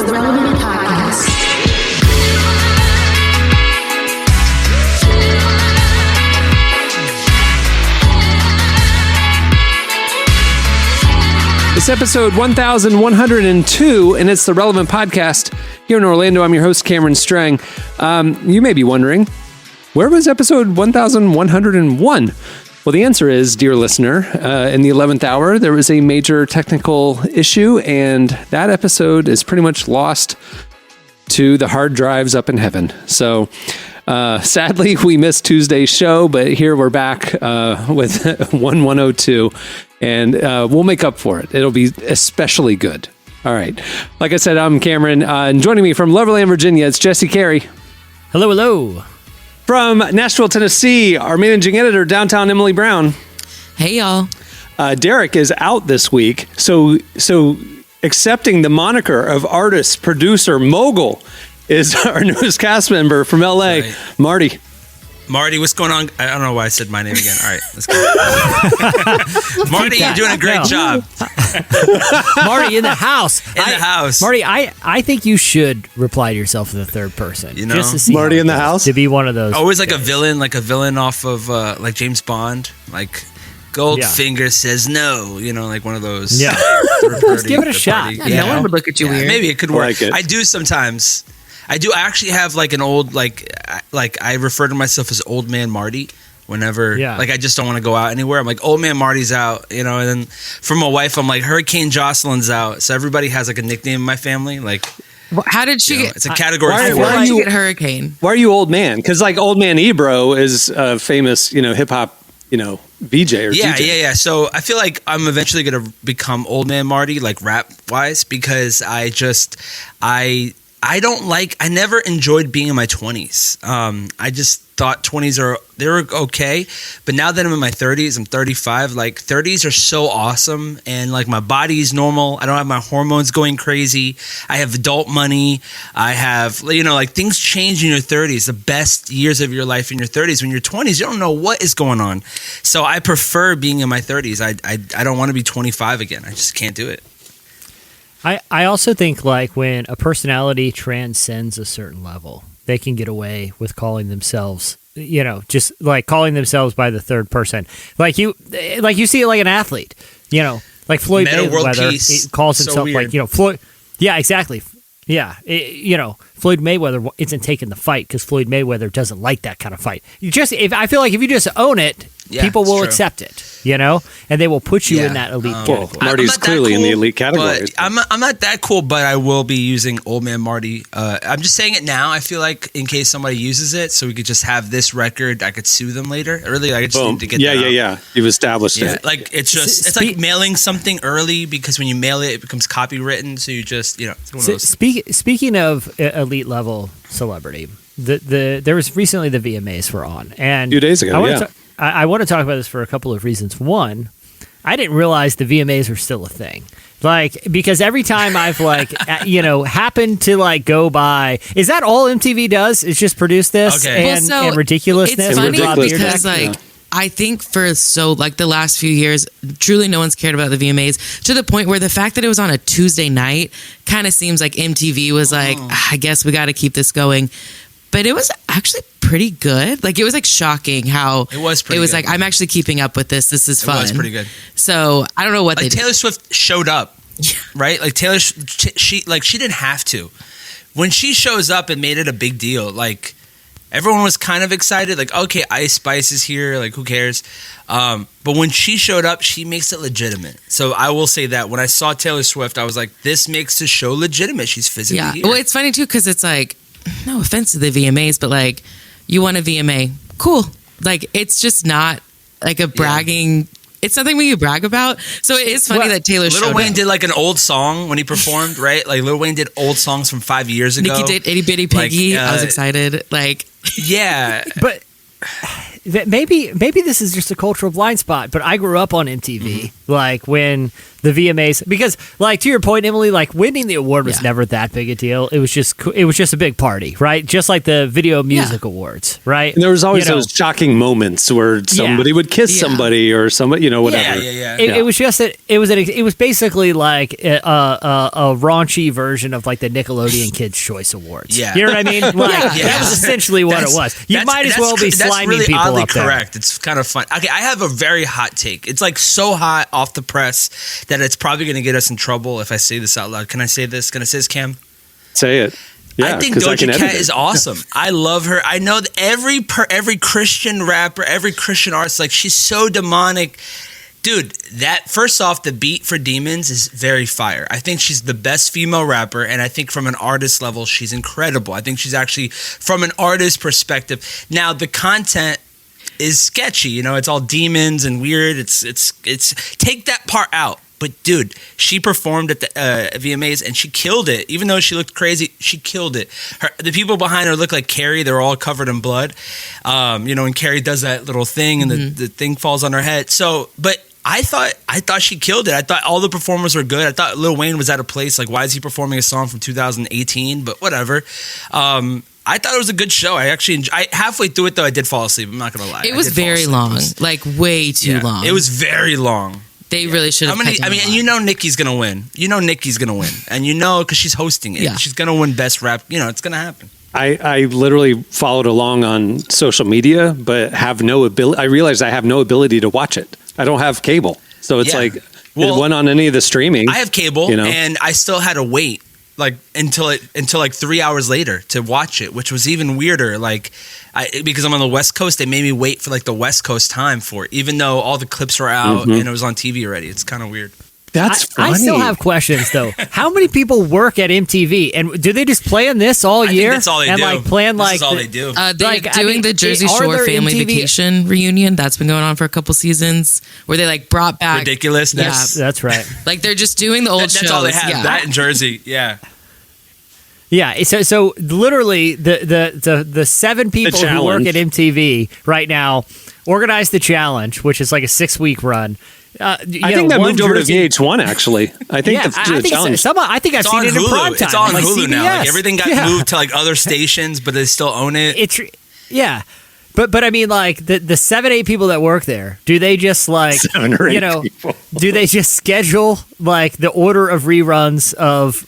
the Relevant Podcast. It's episode 1102, and it's the Relevant Podcast here in Orlando. I'm your host, Cameron Strang. You may be wondering, where was episode 1101? Well, the answer is, dear listener, in the 11th hour, there was a major technical issue, and that episode is pretty much lost to the hard drives up in heaven. So, sadly, we missed Tuesday's show, but here we're back with 1102, and we'll make up for it. It'll be especially good. All right. Like I said, I'm Cameron, and joining me from Loverland, Virginia, it's Jesse Carey. Hello, hello. From Nashville, Tennessee, our managing editor, downtown Emily Brown. Hey, y'all. Derek is out this week, so accepting the moniker of artist, producer, mogul is our newest cast member from LA, right. Marty. Marty, what's going on? I don't know why I said my name again. All right, let's go. Marty, you're doing a great job. Marty in the house. House. Marty, I think you should reply to yourself in the third person. You know? Just to see Marty in the house? To be one of those. Always like a villain off of like James Bond. Like Goldfinger says no, like one of those. Yeah. Just give it a shot. Yeah, no one would look at you weird. Maybe it could work. Like it. I do sometimes. I actually have like an old, like I refer to myself as Old Man Marty whenever, like I just don't want to go out anywhere. I'm like, Old Man Marty's out, and then for my wife, I'm like, Hurricane Jocelyn's out. So everybody has like a nickname in my family. Like, how did she get? It's a category. Why did you get Hurricane? Why are you Old Man? Because like Old Man Ebro is a famous, hip hop, VJ or DJ. Yeah. So I feel like I'm eventually going to become Old Man Marty, like rap wise, because I never enjoyed being in my 20s. I just thought 20s they were okay. But now that I'm in my 30s, I'm 35, like 30s are so awesome. And like my body's normal. I don't have my hormones going crazy. I have adult money. I have, like things change in your 30s. The best years of your life in your 30s. When you're 20s, you don't know what is going on. So I prefer being in my 30s. I don't want to be 25 again. I just can't do it. I also think like when a personality transcends a certain level, they can get away with calling themselves, just like calling themselves by the third person. Like you see it like an athlete, like Floyd Mayweather calls himself Floyd. Yeah, exactly. Yeah. Floyd Mayweather isn't taking the fight because Floyd Mayweather doesn't like that kind of fight. I feel like if you just own it, people will accept it, and they will put you in that elite category. Marty's clearly in the elite category. I'm not that cool, but I will be using Old Man Marty. I'm just saying it now. I feel like in case somebody uses it, so we could just have this record. I could sue them later. Really, I just need to get that out. Yeah. You've established it. Like it's like mailing something early because when you mail it, it becomes copywritten. So you just it's one of those. Speaking of elite level celebrity, there was recently the VMAs were on, and a few days ago. I want to talk about this for a couple of reasons. One, I didn't realize the VMAs were still a thing. Like, because every time I've happened to go by, is that all MTV does? Is just produce this and ridiculousness? It's funny because I think for the last few years, truly no one's cared about the VMAs to the point where the fact that it was on a Tuesday night kind of seems like MTV was I guess we got to keep this going. But it was actually pretty good. Like, it was shocking how it was good. Like, I'm actually keeping up with this. This is fun. It was pretty good. So I don't know what they did. Taylor Swift showed up, right? Like Taylor, she didn't have to. When she shows up, it made it a big deal. Like, everyone was kind of excited. Like, okay, Ice Spice is here. Like, who cares? But when she showed up, she makes it legitimate. So I will say that when I saw Taylor Swift, I was like, this makes the show legitimate. She's physically here. Well, it's funny too because it's no offense to the VMAs, but you won a VMA, cool. It's just not a bragging. It's something we can brag about. So it is funny that Taylor showed up. Lil Wayne did an old song when he performed, right? Like Lil Wayne did old songs from 5 years ago. Nicki did Itty Bitty Piggy. I was excited. Yeah, but maybe this is just a cultural blind spot, but I grew up on MTV, like when the VMAs, because like to your point, Emily, like winning the award was never that big a deal. It was just a big party, right? Just like the Video Music Awards, right? And there was always those shocking moments where somebody would kiss somebody or somebody, whatever. It was just that it was basically like a raunchy version of like the Nickelodeon Kids Choice Awards. Yeah, you know what I mean? Like that was essentially what it was. You might as well be sliming really people oddly up there. Correct. It's kind of fun. Okay, I have a very hot take. It's like so hot off the press that it's probably going to get us in trouble if I say this out loud. Can I say this? Can I say this, Cam? Say it. Yeah, I think Doja Cat is awesome. I love her. I know that every Christian rapper, every Christian artist, like she's so demonic. Dude, that first off, the beat for Demons is very fire. I think she's the best female rapper, and I think from an artist level, she's incredible. I think she's actually, from an artist perspective. Now, the content is sketchy. It's all demons and weird. It's take that part out. But dude, she performed at the VMAs and she killed it. Even though she looked crazy, she killed it. The people behind her look like Carrie. They're all covered in blood. And Carrie does that little thing and the thing falls on her head. So, but I thought she killed it. I thought all the performers were good. I thought Lil Wayne was out of place. Like, why is he performing a song from 2018? But whatever. I thought it was a good show. I halfway through it though, I did fall asleep. I'm not gonna lie. It was very long, like way too long. It was very long. They really should have. And Nikki's gonna win. Nikki's gonna win, and because she's hosting it, she's gonna win best rap. It's gonna happen. I literally followed along on social media, but have no ability. I realized I have no ability to watch it. I don't have cable, so it's it went on any of the streaming. I have cable, and I still had to wait until 3 hours later to watch it, which was even weirder. Because I'm on the West Coast, they made me wait for the West Coast time for it, even though all the clips were out and it was on TV already. It's kind of weird. That's funny. I still have questions though. How many people work at MTV, and do they just play on this all year? I think that's all they do. And plan this is all they do. They're doing the Jersey Shore Family Vacation reunion. That's been going on for a couple seasons, where they brought back ridiculousness. Yeah, that's right. They're just doing the old shows. That's all they have. That in Jersey. Yeah. Yeah, so literally the 7 people who work at MTV right now organized the challenge, which is like a 6-week run. I think that moved over to VH1 actually. I think the challenge. I think I've seen it in prime time. It's on Hulu CBS. now. Everything got moved to other stations, but they still own it. But I mean, the 7-8 people that work there, do they just 7 or 8 people. Do they just schedule the order of reruns of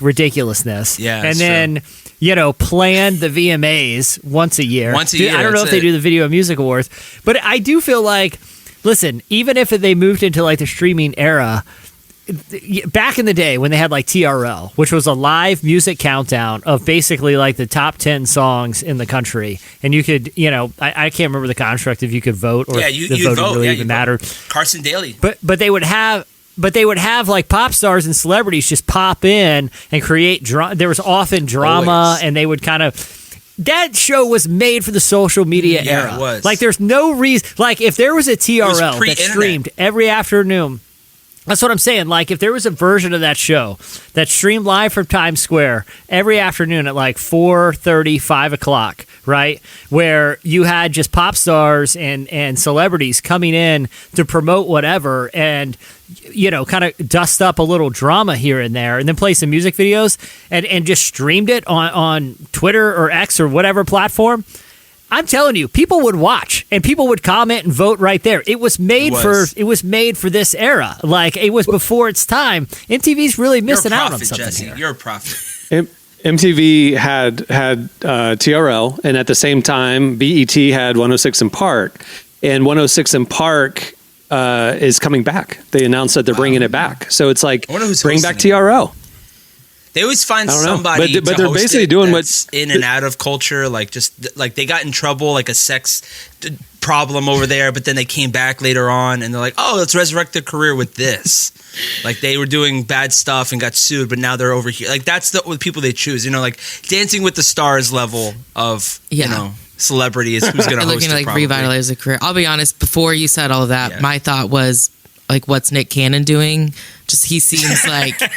ridiculousness? Yeah, and then plan the VMAs once a year. Once a year. I don't know if they do the Video Music Awards, but I do feel listen, even if they moved into the streaming era. Back in the day when they had TRL, which was a live music countdown of basically the top 10 songs in the country, and you could, I can't remember the construct if you could vote or if the voting really even mattered. Carson Daly, but they would have pop stars and celebrities just pop in and create drama. There was often drama, always. And they would kind of. That show was made for the social media era. It was. There's no reason. If there was a TRL that streamed every afternoon. That's what I'm saying. If there was a version of that show that streamed live from Times Square every afternoon at 4:30, 5 o'clock, right? Where you had just pop stars and celebrities coming in to promote whatever and, kind of dust up a little drama here and there and then play some music videos and just streamed it on Twitter or X or whatever platform. I'm telling you, people would watch and people would comment and vote right there. It was made for this era. It was before its time. MTV's really missing out on something Jesse. here. You're a prophet. MTV had TRL, and at the same time, BET had 106 in Park, and 106 in Park is coming back. They announced that they're bringing it back. So it's bring back TRL. They always find somebody, but they're basically doing what's in and out of culture. They got in trouble, a sex problem over there, but then they came back later on, and they're like, "Oh, let's resurrect their career with this." They were doing bad stuff and got sued, but now they're over here. That's the people they choose. Dancing with the Stars level of celebrity is who's going to host. Looking to revitalize a career. I'll be honest. Before you said all of that, my thought was, like what's Nick Cannon doing? Just he seems like the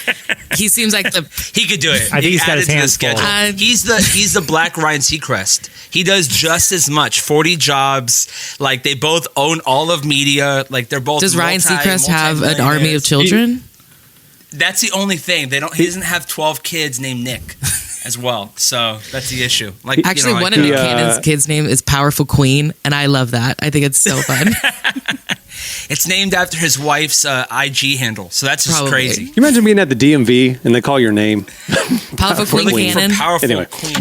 He could do it. I think he's got his hands full. He's the black Ryan Seacrest. He does just as much. 40 jobs. Like they both own all of media. Like they're both. Does Ryan Seacrest have an army of children? That's the only thing. He doesn't have 12 kids named Nick as well. So that's the issue. Like Actually, one of Nick Cannon's kids' name is Powerful Queen, and I love that. I think it's so fun. It's named after his wife's IG handle. So that's just crazy. You imagine being at the DMV and they call your name Powerful Queen Cannon. Powerful Queen.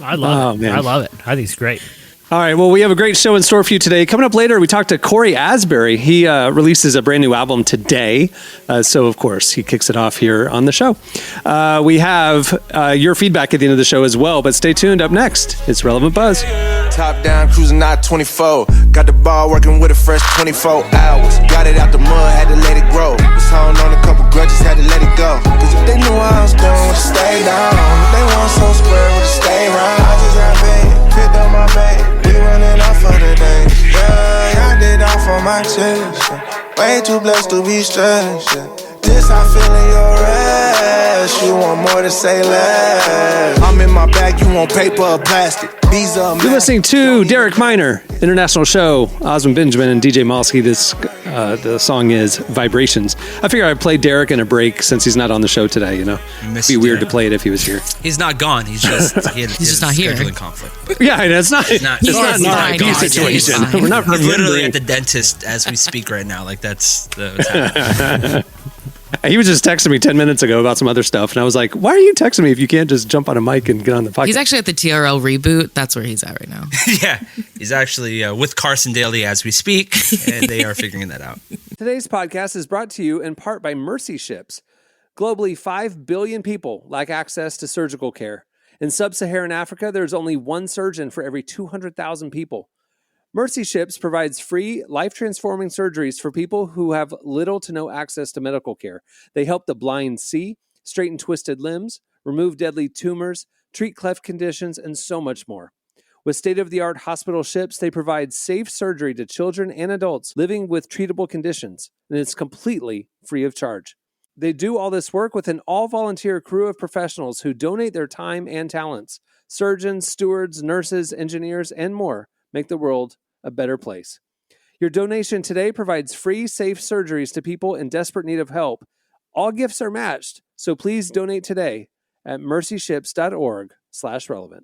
I love it. Man. I love it. I think it's great. All right, well, we have a great show in store for you today. Coming up later, we talked to Cory Asbury. He releases a brand new album today. So, of course, he kicks it off here on the show. We have your feedback at the end of the show as well, but stay tuned. Up next, it's Relevant Buzz. Top down, cruising out 24. Got the ball working with a fresh 24 hours. Got it out the mud, had to let it grow. Was holding on a couple grudges, had to let it go. Cause if they knew I was going, would stay down. If they want so square, would stay round. I just got paid, picked up my bag. We running off for the day. Yeah, I did off on my chest. Yeah. Way too blessed to be stressed. Yeah. This I feel in your ass. You want more to say less. I'm in my bag, you want paper or plastic. These are You're listening to Derek Minor, International Show, Osmond Benjamin and DJ Malski. The song is Vibrations. I figure I'd play Derek in a break since he's not on the show today, you know. It'd be weird to play it if he was here. He's not gone. He's just He's just not here. Scheduling conflict. Yeah, it's not He's an fine. RIP situation. We're not He's literally remembering. at the dentist as we speak right now. Like that's what's happening. He was just texting me 10 minutes ago about some other stuff, and I was like, why are you texting me if you can't just jump on a mic and get on the podcast? He's actually at the TRL reboot. That's where he's at right now. Yeah, he's actually with Carson Daly as we speak, and they are figuring that out. Today's podcast is brought to you in part by Mercy Ships. Globally, 5 billion people lack access to surgical care. In sub-Saharan Africa, there's only one surgeon for every 200,000 people. Mercy Ships provides free, life-transforming surgeries for people who have little to no access to medical care. They help the blind see, straighten twisted limbs, remove deadly tumors, treat cleft conditions, and so much more. With state-of-the-art hospital ships, they provide safe surgery to children and adults living with treatable conditions, and it's completely free of charge. They do all this work with an all-volunteer crew of professionals who donate their time and talents. Surgeons, stewards, nurses, engineers, and more make the world a better place. Your donation today provides free, safe surgeries to people in desperate need of help. All gifts are matched, so please donate today at mercyships.org/relevant.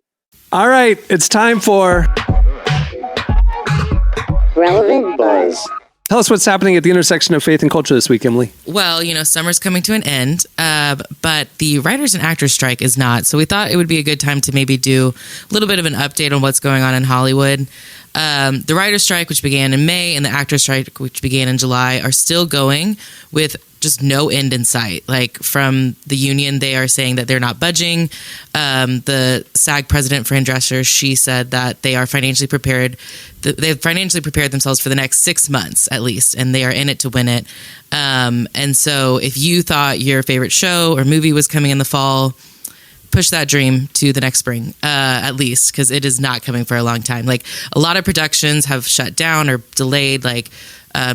All right, it's time for Relevant Buzz. Tell us what's happening at the intersection of faith and culture this week, Emily. Well, summer's coming to an end, but the writers and actors strike is not. So we thought it would be a good time to maybe do a little bit of an update on what's going on in Hollywood. The writers strike, which began in May, and the actors strike, which began in July, are still going with just no end in sight. Like from the union, they are saying that they're not budging. The SAG president, Fran Drescher, she said that they are financially prepared. They've financially prepared themselves for the next 6 months at least, and they are in it to win it. And so if you thought your favorite show or movie was coming in the fall, push that dream to the next spring, at least, because it is not coming for a long time. Like a lot of productions have shut down or delayed, like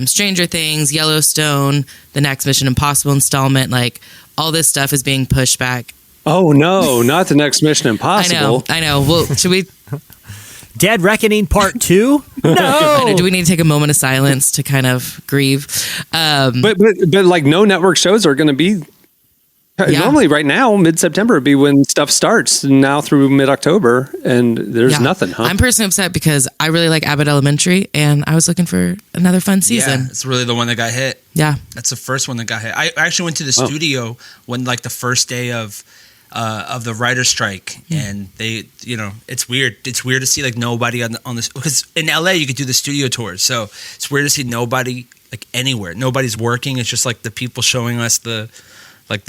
Stranger Things, Yellowstone, the next Mission Impossible installment. Like all this stuff is being pushed back. Oh no, not the next Mission Impossible. I know. Well, should we? Dead Reckoning Part 2? No! Do we need to take a moment of silence to kind of grieve? But like no network shows are going to be. Yeah. Normally, right now, mid-September would be when stuff starts. Now through mid-October, and there's nothing. Huh? I'm personally upset because I really like Abbott Elementary, and I was looking for another fun season. Yeah, it's really the one that got hit. Yeah, that's the first one that got hit. I actually went to the studio when like the first day of the writer's strike, and they, it's weird. It's weird to see like nobody on this, because in LA you could do the studio tours, so it's weird to see nobody like anywhere. Nobody's working. It's just like the people showing us the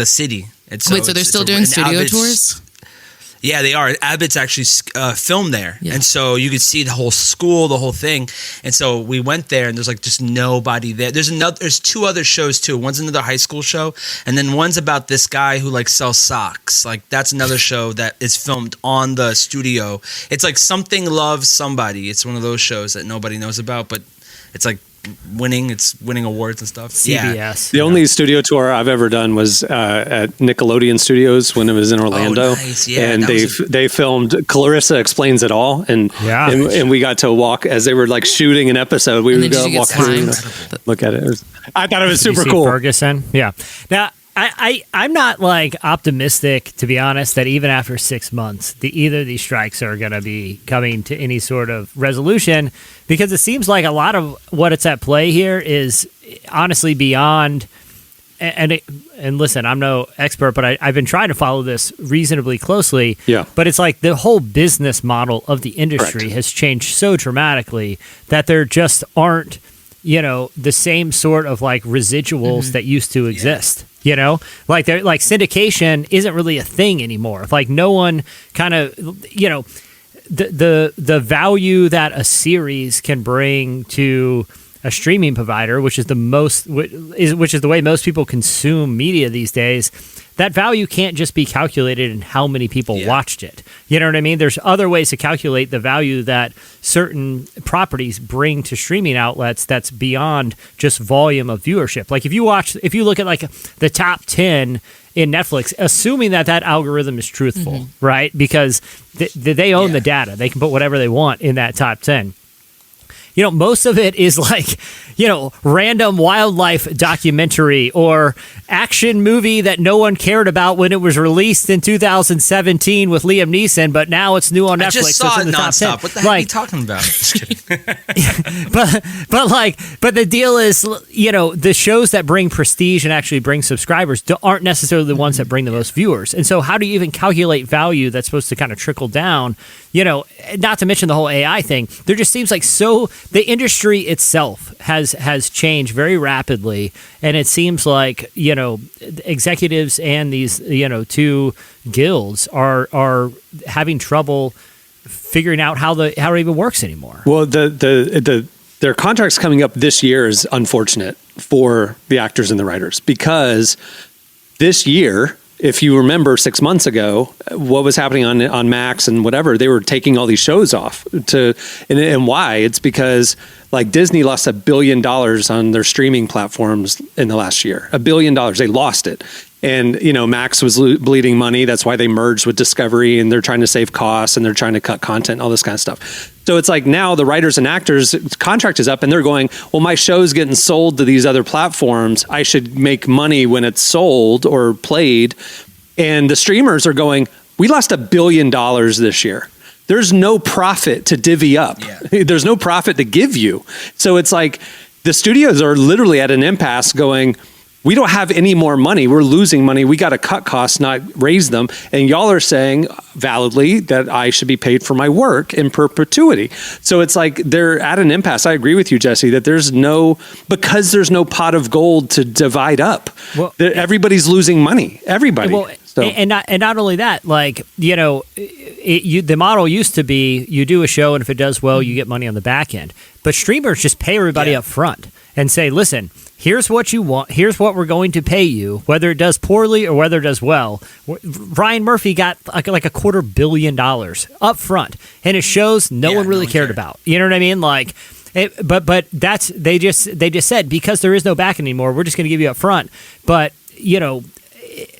city. Wait, so they're still doing studio tours? Yeah, they are. Abbott's actually filmed there. Yeah. And so you could see the whole school, the whole thing. And so we went there, and there's like just nobody there. There's 2 other shows too. One's another high school show, and then one's about this guy who like sells socks. Like that's another show that is filmed on the studio. It's like Something Loves Somebody. It's one of those shows that nobody knows about, but it's like winning. It's winning awards and stuff. CBS. The only studio tour I've ever done was at Nickelodeon Studios when it was in Orlando. Oh, nice. Yeah, and they filmed Clarissa Explains It All, and we got to walk as they were like shooting an episode. We would go walk through, look at it. I thought it was super cool. Ferguson, yeah. Now I'm not like optimistic, to be honest, that even after 6 months, either of these strikes are going to be coming to any sort of resolution, because it seems like a lot of what it's at play here is honestly beyond. And listen, I'm no expert, but I've been trying to follow this reasonably closely. Yeah. But it's like the whole business model of the industry has changed so dramatically that there just aren't, the same sort of like residuals that used to exist. Like syndication isn't really a thing anymore. Like no one kind of, the value that a series can bring to a streaming provider, which is the way most people consume media these days, that value can't just be calculated in how many people watched it. You know what I mean? There's other ways to calculate the value that certain properties bring to streaming outlets that's beyond just volume of viewership. Like if you look at like the top 10 in Netflix, assuming that algorithm is truthful, right? Because they own the data. They can put whatever they want in that top 10. Most of it is like, random wildlife documentary or action movie that no one cared about when it was released in 2017 with Liam Neeson, but now it's new on Netflix. I just saw it nonstop. What the heck are you talking about? but the deal is, the shows that bring prestige and actually bring subscribers aren't necessarily the ones that bring the most viewers. And so how do you even calculate value that's supposed to kind of trickle down? Not to mention the whole AI thing. There just seems like the industry itself has changed very rapidly, and it seems like executives and these two guilds are having trouble figuring out how it even works anymore. Well, their contracts coming up this year is unfortunate for the actors and the writers, because this year, if you remember 6 months ago, what was happening on Max and whatever, they were taking all these shows off and why? It's because like Disney lost $1 billion on their streaming platforms in the last year. $1 billion. They lost it. And, Max was bleeding money. That's why they merged with Discovery, and they're trying to save costs and they're trying to cut content and all this kind of stuff. So it's like now the writers and actors' contract is up and they're going, well, my show's getting sold to these other platforms. I should make money when it's sold or played. And the streamers are going, we lost $1 billion this year. There's no profit to divvy up. Yeah. There's no profit to give you. So it's like the studios are literally at an impasse going, we don't have any more money. We're losing money. We got to cut costs, not raise them. And y'all are saying validly that I should be paid for my work in perpetuity. So it's like they're at an impasse. I agree with you, Jesse, that there's no pot of gold to divide up. Well, everybody's losing money. Everybody. Well, so. And not only that, like, the model used to be you do a show and if it does well, you get money on the back end. But streamers just pay everybody up front and say, listen, here's what you want. Here's what we're going to pay you, whether it does poorly or whether it does well. Ryan Murphy got like $250 million up front, and it shows no one really cared about. You know what I mean? Like, but that's they just said, because there is no back end anymore, we're just going to give you up front. But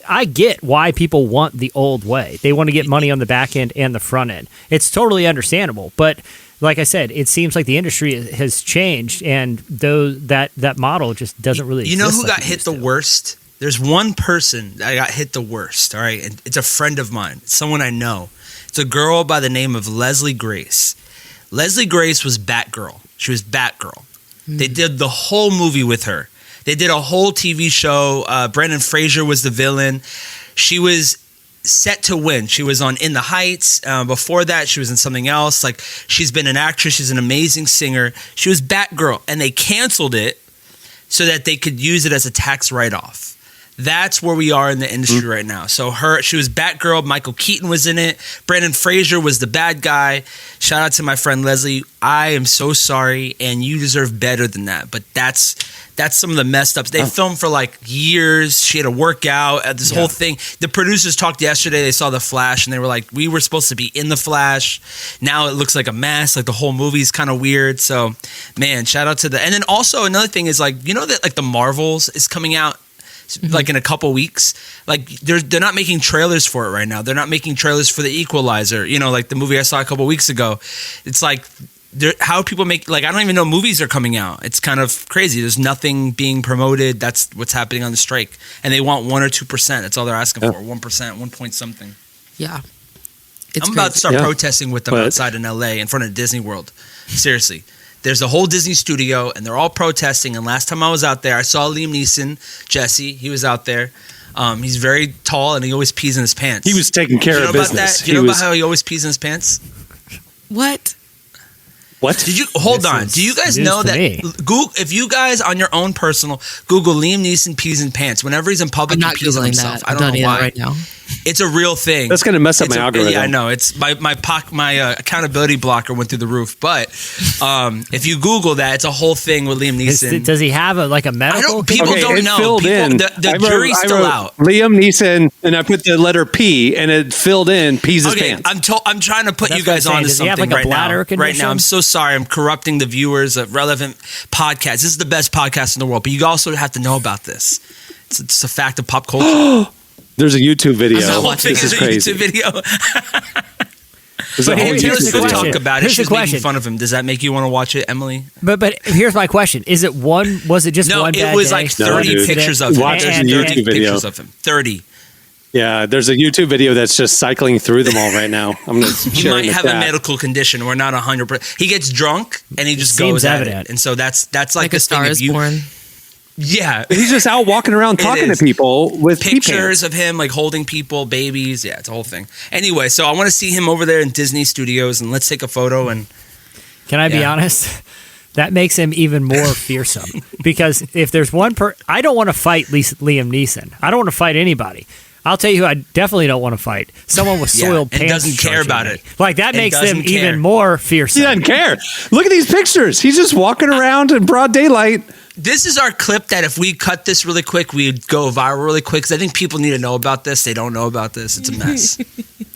I get why people want the old way. They want to get money on the back end and the front end. It's totally understandable, but like I said, it seems like the industry has changed, and that model just doesn't really exist. You know who got hit the worst? There's one person that got hit the worst, all right? And it's a friend of mine. It's someone I know. It's a girl by the name of Leslie Grace. Leslie Grace was Batgirl. She was Batgirl. They did the whole movie with her. They did a whole TV show. Brendan Fraser was the villain. She was set to win. She was on In the Heights. Before that, she was in something else. Like, she's been an actress. She's an amazing singer. She was Batgirl, and they canceled it so that they could use it as a tax write-off. That's where we are in the industry right now. So she was Batgirl. Michael Keaton was in it. Brandon Fraser was the bad guy. Shout out to my friend Leslie. I am so sorry, and you deserve better than that. But that's some of the messed ups. They filmed for like years. She had to work out this whole thing. The producers talked yesterday. They saw The Flash, and they were like, we were supposed to be in The Flash. Now it looks like a mess. Like the whole movie's kind of weird. So, man, shout out to and then also another thing is like, you know that like the Marvels is coming out like in a couple weeks. Like they're not making trailers for it right now. They're not making trailers for The Equalizer. You know, like the movie I saw a couple weeks ago. It's like how people make, like, I don't even know movies are coming out. It's kind of crazy. There's nothing being promoted. That's what's happening on the strike, and they want 1 or 2%. That's all they're asking for. 1%, 1 point something. Yeah. I'm about to start protesting with them outside in LA in front of Disney World. Seriously. There's a whole Disney studio, and they're all protesting. And last time I was out there, I saw Liam Neeson, Jesse. He was out there. He's very tall, and he always pees in his pants. He was taking care of business. Do you know about how he always pees in his pants? What? Did you hold on? Do you guys know that Google, if you guys on your own personal Google Liam Neeson pees in pants whenever he's in public, he pees on himself. I don't know why. Right now. It's a real thing. That's going to mess up my algorithm. Yeah, I know. It's my accountability blocker went through the roof. But if you Google that, it's a whole thing with Liam Neeson. Does he have a medical? People don't know. Filled in. The jury's still out. Liam Neeson, and I put the letter P, and it filled in pees his pants. I'm trying to put you guys onto something right now. Right now, I'm so sorry. I'm corrupting the viewers of Relevant Podcast. This is the best podcast in the world, but you also have to know about this. It's a fact of pop culture. There's a YouTube video. This is crazy. YouTube video. There's a whole Here's YouTube video. Talk about it. She's making fun of him. Does that make you want to watch it, Emily? But here's my question: Was it just one? No, it was like 30 pictures of him. Watch a YouTube video. Pictures of him. 30. Yeah, there's a YouTube video that's just cycling through them all right now. I'm going to He might have a medical condition. We're not 100%. He gets drunk and he just goes at it. And so that's like A Star Is Born. Yeah. He's just out walking around talking to people with pictures of him like holding people, babies. Yeah, it's a whole thing. Anyway, so I want to see him over there in Disney Studios, and let's take a photo. And can I be honest? That makes him even more fearsome, because if there's one I don't want to fight Liam Neeson. I don't want to fight anybody. I'll tell you who I definitely don't want to fight. Someone with soiled pants. And doesn't care about it. Like, that makes them even more fearsome. He doesn't care. Look at these pictures. He's just walking around in broad daylight. This is our clip that if we cut this really quick, we'd go viral really quick, because I think people need to know about this. They don't know about this. It's a mess.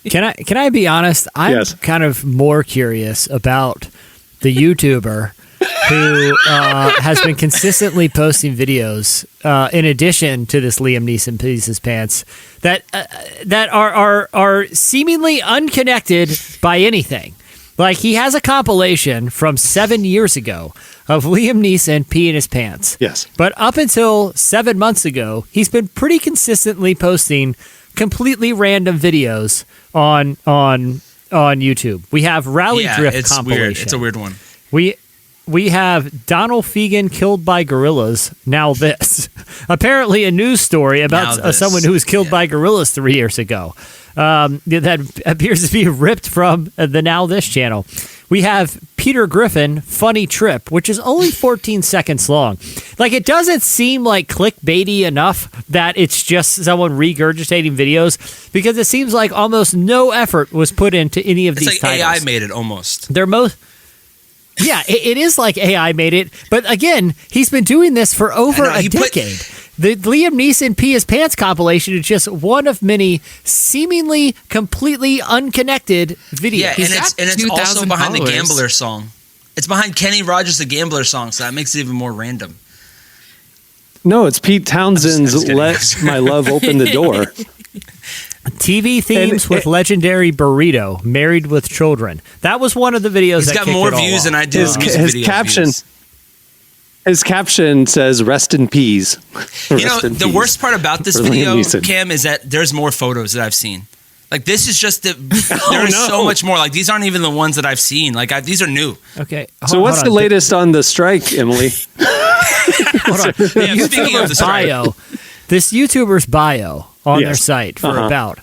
Can I be honest? I'm kind of more curious about the YouTuber who has been consistently posting videos in addition to this Liam Neeson pees his pants that are seemingly unconnected by anything. Like, he has a compilation from 7 years ago of Liam Neeson peeing his pants. Yes. But up until 7 months ago, he's been pretty consistently posting completely random videos on YouTube. We have Rally Drift compilation. Weird. It's a weird one. We have Donald Fagen killed by gorillas. Now this. Apparently a news story about someone who was killed by gorillas 3 years ago. That appears to be ripped from the Now This channel. We have Peter Griffin, Funny Trip, which is only 14 seconds long. Like, it doesn't seem like clickbaity enough that it's just someone regurgitating videos, because it seems like almost no effort was put into any of these titles. AI made it almost. They're most... Yeah, it is like AI made it. But again, he's been doing this for over a decade. The Liam Neeson pee his pants compilation is just one of many seemingly completely unconnected videos. Yeah, and it's also behind the Gambler song. It's behind Kenny Rogers' The Gambler song, so that makes it even more random. No, it's Pete Townsend's Let My Love Open the Door. TV themes with legendary burrito, married with children. That was one of the videos that got more views than I did. His caption says "Rest in peas." The worst part about this video, Cam, is that there's more photos that I've seen. Like, this is just there's so much more. Like, these aren't even the ones that I've seen. Like, these are new. Okay. So what's the latest on the strike, Emily? Hold on. Speaking of the strike, this YouTuber's bio on their site for About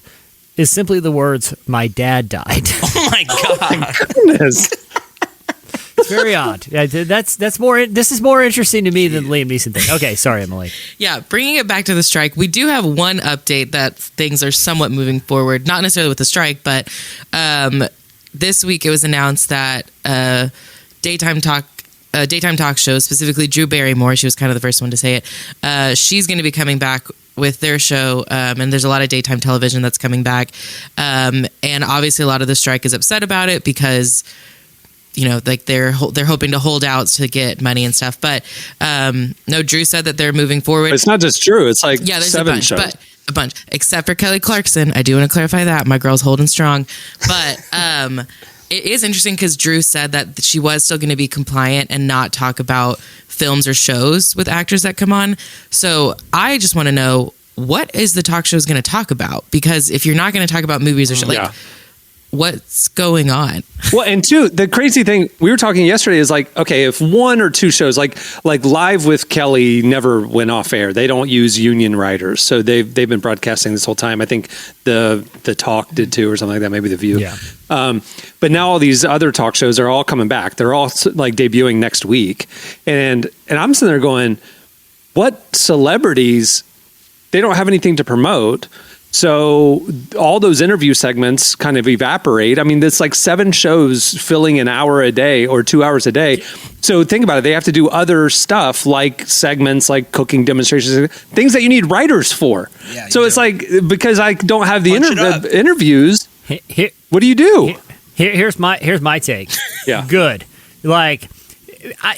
is simply the words, "My dad died." Oh my god! Goodness. It's very odd. That's more. This is more interesting to me than the Liam Neeson thing. Okay, sorry, Emily. Yeah, bringing it back to the strike, we do have one update that things are somewhat moving forward. Not necessarily with the strike, but this week it was announced that daytime talk shows, specifically Drew Barrymore, she was kind of the first one to say it. She's going to be coming back with their show, and there's a lot of daytime television that's coming back. And obviously, a lot of the strike is upset about it because, like they're hoping to hold out to get money and stuff. But no, Drew said that they're moving forward. But it's not just Drew; it's like there's 7 a bunch, shows. but a bunch, except for Kelly Clarkson. I do want to clarify that my girl's holding strong, but it is interesting because Drew said that she was still going to be compliant and not talk about films or shows with actors that come on. So I just want to know, what is the talk show going to talk about? Because if you're not going to talk about movies or shows, what's going on? Well, and two, the crazy thing we were talking yesterday is like, okay, if 1 or 2 shows, like Live with Kelly never went off air. They don't use union writers, so they've been broadcasting this whole time. I think the Talk did too, or something like that. Maybe The View. Yeah. But now all these other talk shows are all coming back. They're all like debuting next week, and I'm sitting there going, what celebrities? They don't have anything to promote. So all those interview segments kind of evaporate. I mean, it's like 7 shows filling an hour a day or 2 hours a day. So think about it. They have to do other stuff like segments, like cooking demonstrations, things that you need writers for. Yeah, so it's like, because I don't have the interviews, Here, what do you do? here's my take. Yeah. Good. Like,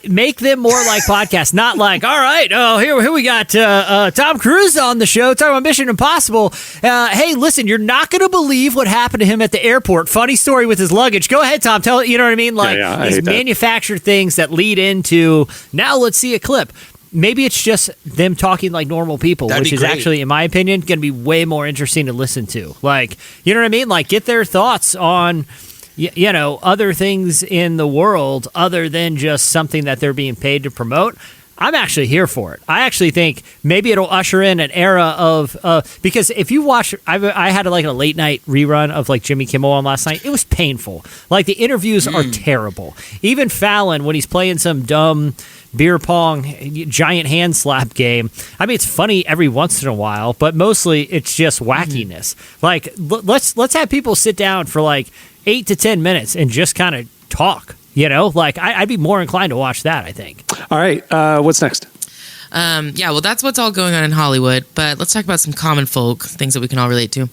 make them more like podcasts, not like, all right, here we got Tom Cruise on the show talking about Mission Impossible. Hey, listen, you're not going to believe what happened to him at the airport. Funny story with his luggage. Go ahead, Tom. Tell it. You know what I mean? Like I these hate that. manufactured things that lead into, now let's see a clip. Maybe it's just them talking like normal people, That'd which be is great. actually, in my opinion, going to be way more interesting to listen to. Like, you know what I mean? Like, get their thoughts on, other things in the world other than just something that they're being paid to promote. I'm actually here for it. I actually think maybe it'll usher in an era of because if you watch, I had like a late night rerun of like Jimmy Kimmel on last night. It was painful. Like the interviews are terrible. Even Fallon, when he's playing some dumb beer pong giant hand slap game, I mean, it's funny every once in a while, but mostly it's just wackiness. Like let's have people sit down for like 8 to 10 minutes and just kind of talk. Like I'd be more inclined to watch that, I think. All right. What's next? Well, that's what's all going on in Hollywood. But let's talk about some common folk, things that we can all relate to.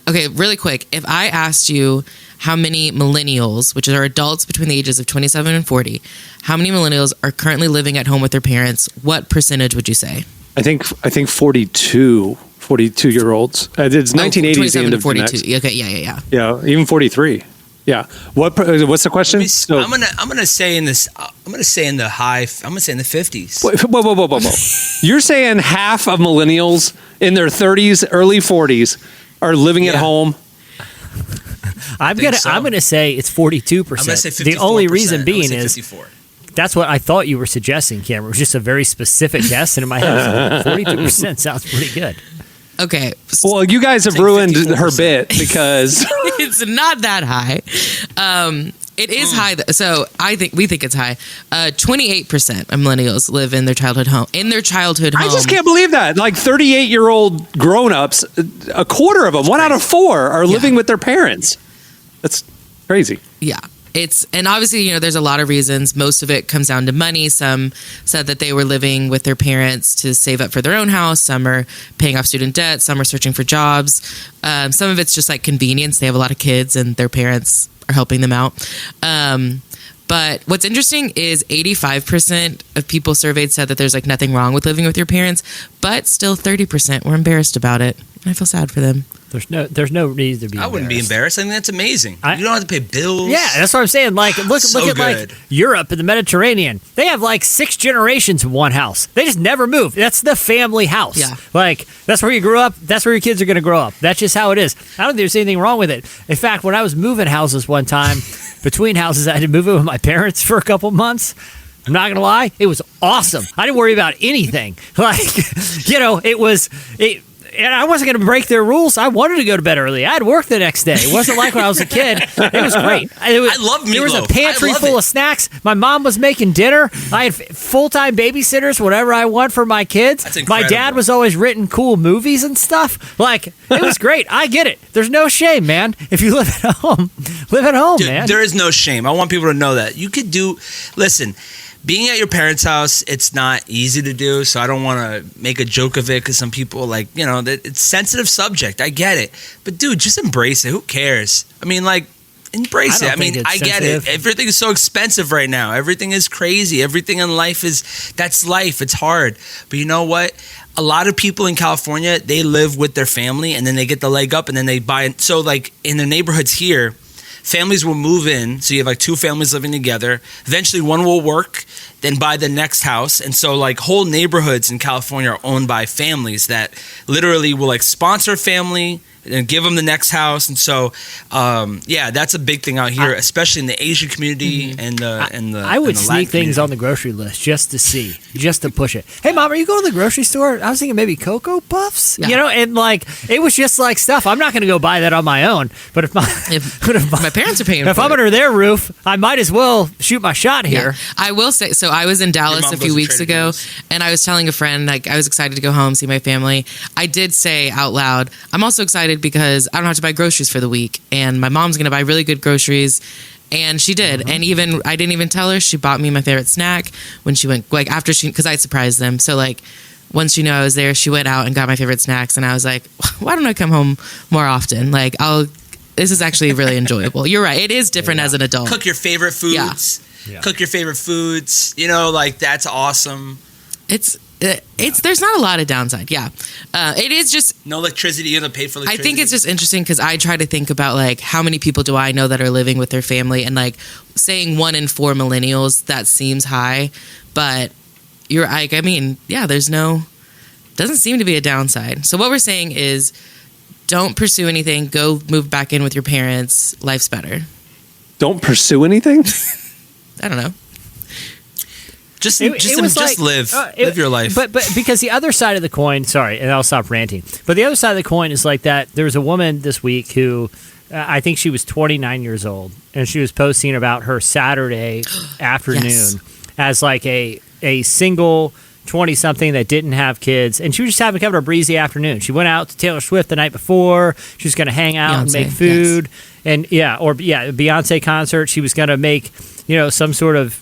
Okay, really quick. If I asked you how many millennials, which are adults between the ages of 27 and 40, how many millennials are currently living at home with their parents, what percentage would you say? I think 42-year-olds. It's 1980s, 27 the end to of 42. next. Okay, yeah. Yeah, even 43. Yeah. What's the question? So, I'm gonna say in this. I'm gonna say in the 50s. whoa. You're saying half of millennials in their 30s, early 40s are living at home? I'm gonna say it's 42%. I'm gonna say 54%. The only reason being I'm gonna is say 54. that's what I thought you were suggesting, Cameron. It was just a very specific guess, and in my head, 42% sounds pretty good. Okay. Well, you guys have ruined 54%. her bit because It's not that high. It is high. So we think it's high. 28% of millennials live in their childhood home. I just can't believe that. Like 38-year-old grown-ups, a quarter of them, 1 out of 4, are living with their parents. That's crazy. Yeah. And obviously, there's a lot of reasons. Most of it comes down to money. Some said that they were living with their parents to save up for their own house. Some are paying off student debt. Some are searching for jobs. Some of it's just like convenience. They have a lot of kids and their parents are helping them out. But what's interesting is 85% of people surveyed said that there's like nothing wrong with living with your parents, but still 30% were embarrassed about it. I feel sad for them. There's no reason to be I wouldn't be embarrassed. I mean, that's amazing. You don't have to pay bills. Yeah, that's what I'm saying. Like, look at like Europe and the Mediterranean. They have like 6 generations in one house. They just never move. That's the family house. Yeah. Like, that's where you grew up. That's where your kids are going to grow up. That's just how it is. I don't think there's anything wrong with it. In fact, when I was moving houses one time, between houses, I had to move in with my parents for a couple months. I'm not going to lie. It was awesome. I didn't worry about anything. Like, and I wasn't going to break their rules. I wanted to go to bed early. I had work the next day. It wasn't like when I was a kid. It was great. I love meatloaf. There was a pantry full of snacks. My mom was making dinner. I had full-time babysitters, whatever I want for my kids. That's incredible. My dad was always written cool movies and stuff. Like, it was great. I get it. There's no shame, man. If you live at home, Dude, man. there is no shame. I want people to know that. You could listen, being at your parents' house, it's not easy to do, so I don't want to make a joke of it because some people, like, you know, that it's a sensitive subject. I get it. But, dude, just embrace it. Who cares? I mean, like, embrace it. I mean, I get it. Everything is so expensive right now. Everything is crazy. Everything in life that's life. It's hard. But you know what? A lot of people in California, they live with their family, and then they get the leg up, and then they buy. So, like, in the neighborhoods here, families will move in, so you have like two families living together. Eventually, one will work, then buy the next house. And so, like, whole neighborhoods in California are owned by families that literally will, like, sponsor a family and give them the next house. And so, yeah, that's a big thing out here, especially in the Asian community and the I would and the sneak Latin things community. on the grocery list just to see, just to push it. Hey, Mom, are you going to the grocery store? I was thinking maybe Cocoa Puffs, Yeah. you know, and like it was just like stuff. I'm not going to go buy that on my own, but if my My parents are paying if for I'm it. under their roof, I might as well shoot my shot here. Yeah. I will say, so I was in Dallas mom a goes few to weeks Trader ago, Joe's. and I was telling a friend, like, I was excited to go home, see my family. I did say out loud, I'm also excited because I don't have to buy groceries for the week, and my mom's going to buy really good groceries. And she did. And even, I didn't even tell her, she bought me my favorite snack when she went, like, after because I surprised them. So, like, once she knew I was there, she went out and got my favorite snacks, and I was like, why don't I come home more often? Like, this is actually really enjoyable. You're right. It is different as an adult. Cook your favorite foods. Yeah. Cook your favorite foods. You know, like, that's awesome. It's there's not a lot of downside. Yeah, it is just. No electricity. You have to pay for I electricity. think it's just interesting because I try to think about, like, how many people do I know that are living with their family, and, like, saying 1 in 4 millennials, that seems high, but you're like, I mean, yeah, doesn't seem to be a downside. So what we're saying is, don't pursue anything. Go move back in with your parents. Life's better. Don't pursue anything? I don't know. Just like, live your life. But because the other side of the coin, sorry, and I'll stop ranting. But the other side of the coin is like that. There was a woman this week who I think she was 29 years old, and she was posting about her Saturday afternoon as like a single 20-something that didn't have kids, and she was just having kind of a breezy afternoon. She went out to Taylor Swift the night before. She was going to hang out and Beyonce, make food, and Beyonce concert. She was going to make some sort of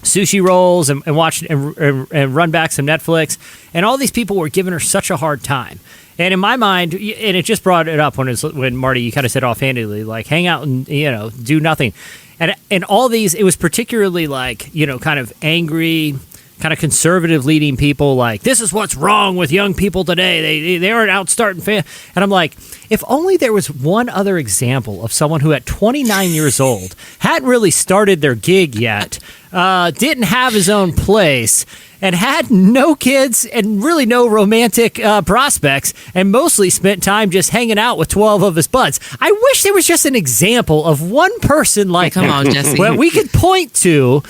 sushi rolls and watch and run back some Netflix, and all these people were giving her such a hard time. And in my mind, and it just brought it up when Marty, you kind of said offhandedly, like, hang out and do nothing, and all these, it was particularly like kind of angry, kind of conservative leading people, like, this is what's wrong with young people today. They aren't out starting and I'm like, if only there was one other example of someone who at 29 years old hadn't really started their gig yet, didn't have his own place, and had no kids and really no romantic prospects, and mostly spent time just hanging out with 12 of his buds. I wish there was just an example of one person like Come on, Jesse. where we could point to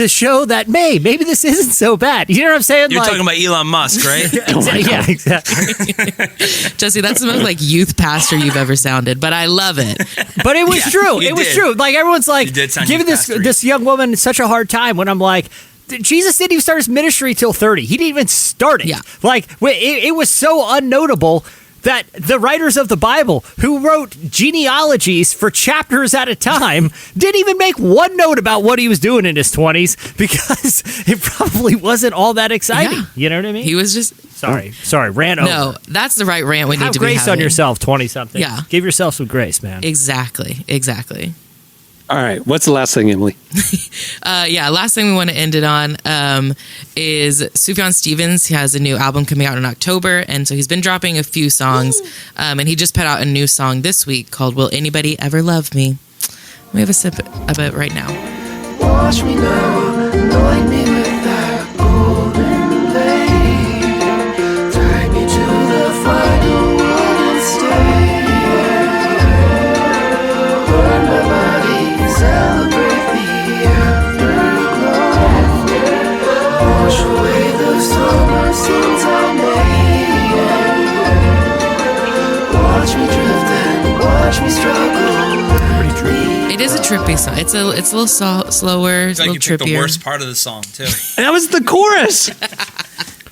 show that maybe this isn't so bad. You know what I'm saying? You're like, talking about Elon Musk, right? yeah, exactly. Jesse, that's the most like youth pastor you've ever sounded, but I love it. But it was true. you It was did. true. Like, everyone's like You did sound giving youth pastory. this young woman such a hard time when I'm like, Jesus didn't even start his ministry till 30. He didn't even start it. Yeah. Like, it was so unnotable that the writers of the Bible, who wrote genealogies for chapters at a time, didn't even make one note about what he was doing in his 20s, because it probably wasn't all that exciting. Yeah. You know what I mean? He was just Sorry, ran over. no. That's the right rant we need Have to be grace on having. yourself, 20-something. Yeah. Give yourself some grace, man. Exactly. All right. What's the last thing, Emily? Last thing we want to end it on is Sufjan Stevens. He has a new album coming out in October, and so he's been dropping a few songs, and he just put out a new song this week called Will Anybody Ever Love Me? We have a sip of it right now. Watch me now, anoint me with that golden blade. Tie me to the final wooden stake. Burn my body, celebrate the afterglow. Wash away the summer sins I made. me drift and watch me struggle. Pretty trippy. It is a trippy song. It's a little slower, it's a I feel little like you picked the trippier. worst part of the song too. And that was the chorus.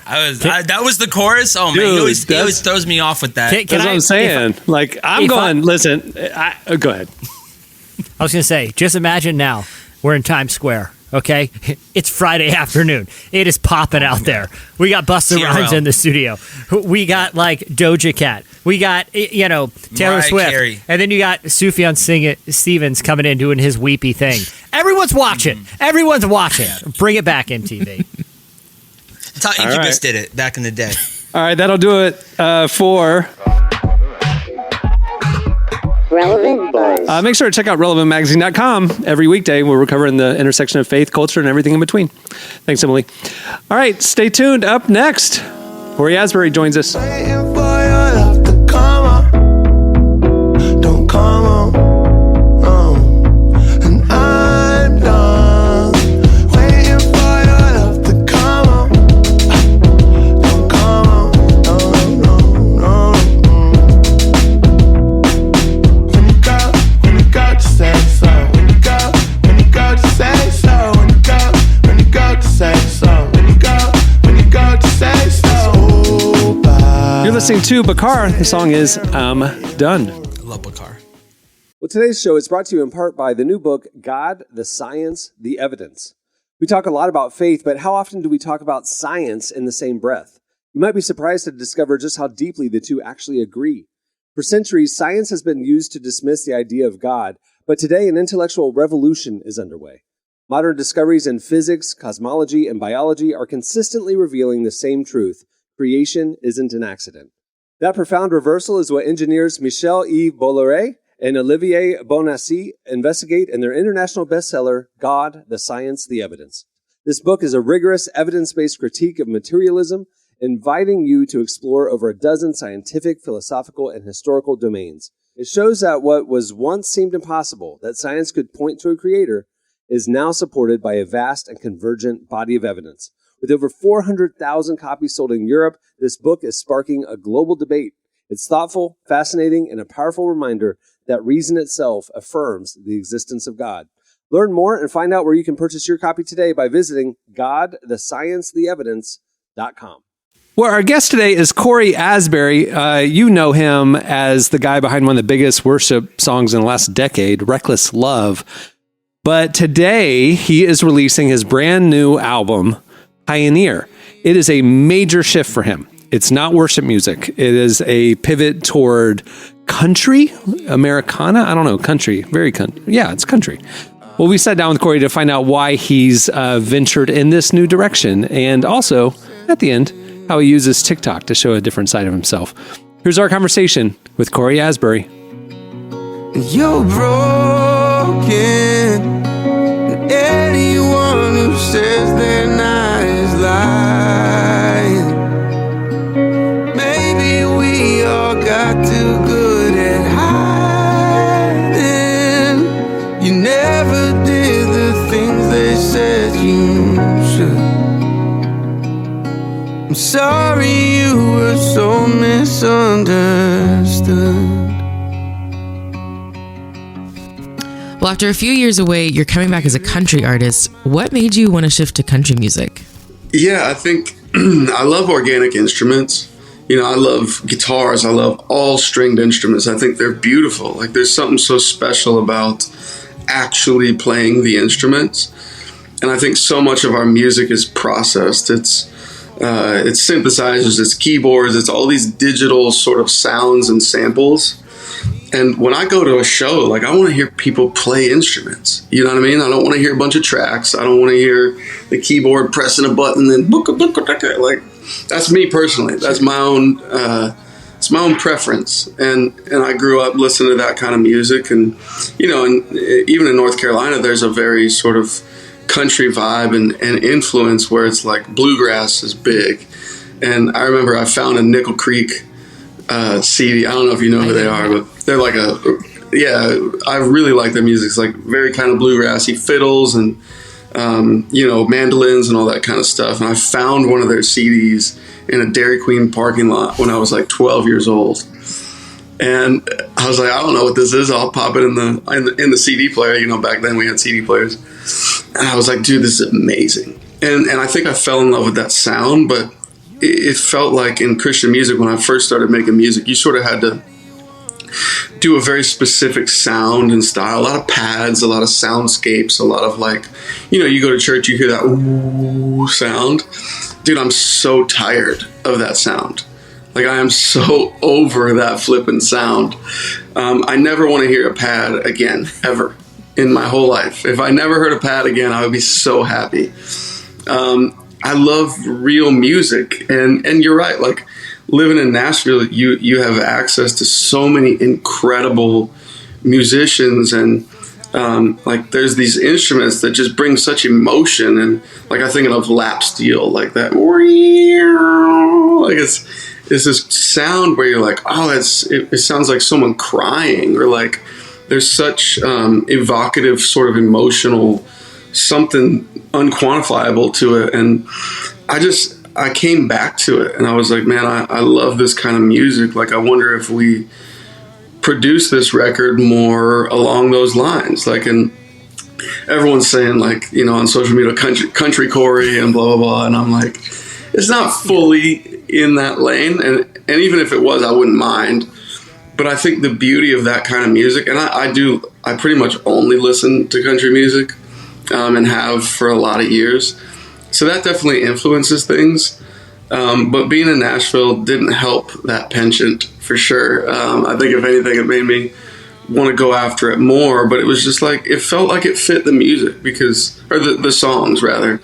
That was the chorus. Oh man, Dude, he always throws me off with that. Can That's what I'm saying. Like, I'm if going, I- listen, go ahead. I was going to say, just imagine now we're in Times Square, okay? It's Friday afternoon. It is popping out there. We got Busta TRL. Rhymes in the studio. We got, like, Doja Cat. We got, Taylor Mariah Swift. Carey. And then you got Sufjan Stevens coming in doing his weepy thing. Everyone's watching. Everyone's watching. Bring it back, MTV. That's how Incubus did it back in the day. All right, that'll do it for... Relevant Buzz. Make sure to check out relevantmagazine.com every weekday where we're covering the intersection of faith, culture, and everything in between. Thanks, Emily. All right, stay tuned. Up next, Cory Asbury joins us. Waiting for your love to come on. Don't come on. No. And I'm done. Waiting for your love to come on. Don't come on. No. When you go to say so. When you go to say so. When you go to say so. When you go to say so. Bye. You're listening to Bakar. The song is I'm Done. I love Bakar. Well, today's show is brought to you in part by the new book, God, the Science, the Evidence. We talk a lot about faith, but how often do we talk about science in the same breath? You might be surprised to discover just how deeply the two actually agree. For centuries, science has been used to dismiss the idea of God, but today an intellectual revolution is underway. Modern discoveries in physics, cosmology, and biology are consistently revealing the same truth: creation isn't an accident. That profound reversal is what engineers Michel-Yves Bolloré and Olivier Bonassi investigate in their international bestseller, God, the Science, the Evidence. This book is a rigorous, evidence-based critique of materialism, inviting you to explore over a dozen scientific, philosophical, and historical domains. It shows that what was once seemed impossible, that science could point to a creator, is now supported by a vast and convergent body of evidence. With over 400,000 copies sold in Europe, this book is sparking a global debate. It's thoughtful, fascinating, and a powerful reminder that reason itself affirms the existence of God. Learn more and find out where you can purchase your copy today by visiting godthesciencetheevidence.com. Well, our guest today is Cory Asbury. You know him as the guy behind one of the biggest worship songs in the last decade, Reckless Love. But today, he is releasing his brand new album, Pioneer. It is a major shift for him. It's not worship music. It is a pivot toward country, Americana. I don't know, country, very country. Yeah, it's country. Well, we sat down with Cory to find out why he's ventured in this new direction, and also, at the end, how he uses TikTok to show a different side of himself. Here's our conversation with Cory Asbury. You're broken. Anyone who says they're not is lying. Maybe we all got too good at hiding. You never did the things they said you should. I'm sorry you were so misunderstood. Well, after a few years away, you're coming back as a country artist. What made you want to shift to country music? Yeah, I think I love organic instruments. You know, I love guitars. I love all stringed instruments. I think they're beautiful. Like, there's something so special about actually playing the instruments. And I think so much of our music is processed. It's synthesizers, it's keyboards, it's all these digital sort of sounds and samples. And when I go to a show, like, I want to hear people play instruments. You know what I mean? I don't want to hear a bunch of tracks. I don't want to hear the keyboard pressing a button and like, that's me personally. That's my own. It's my own preference. And I grew up listening to that kind of music. And you know, and even in North Carolina, there's a very sort of country vibe and influence where it's like bluegrass is big. And I remember I found a Nickel Creek CD. I don't know if you know who they are, but they're like I really like their music. It's like very kind of bluegrassy, fiddles and mandolins and all that kind of stuff. And I found one of their CDs in a Dairy Queen parking lot when I was like 12 years old. And I was like, I don't know what this is. I'll pop it in the CD player. You know, back then we had CD players. And I was like, dude, this is amazing. And I think I fell in love with that sound, but it felt like in Christian music, when I first started making music, you sort of had to do a very specific sound and style, a lot of pads, a lot of soundscapes, a lot of like, you know, you go to church, you hear that ooh sound. Dude, I'm so tired of that sound. Like, I am so over that flipping sound. I never want to hear a pad again, ever, in my whole life. If I never heard a pad again, I would be so happy. I love real music, and you're right. Like, living in Nashville, you have access to so many incredible musicians, and like, there's these instruments that just bring such emotion. And like, I think of lap steel, like that. Like, it's this sound where you're like, oh, it sounds like someone crying, or like there's such evocative, sort of emotional, something unquantifiable to it. And I came back to it, and I was like, man, I love this kind of music. Like, I wonder if we produce this record more along those lines. Like, and everyone's saying, like, you know, on social media, country Cory and blah, blah, blah. And I'm like, it's not fully in that lane. And even if it was, I wouldn't mind. But I think the beauty of that kind of music, and I pretty much only listen to country music, and have for a lot of years. So that definitely influences things. But being in Nashville didn't help that penchant, for sure. I think if anything, it made me want to go after it more. But it was just like, it felt like it fit the music, or the songs rather,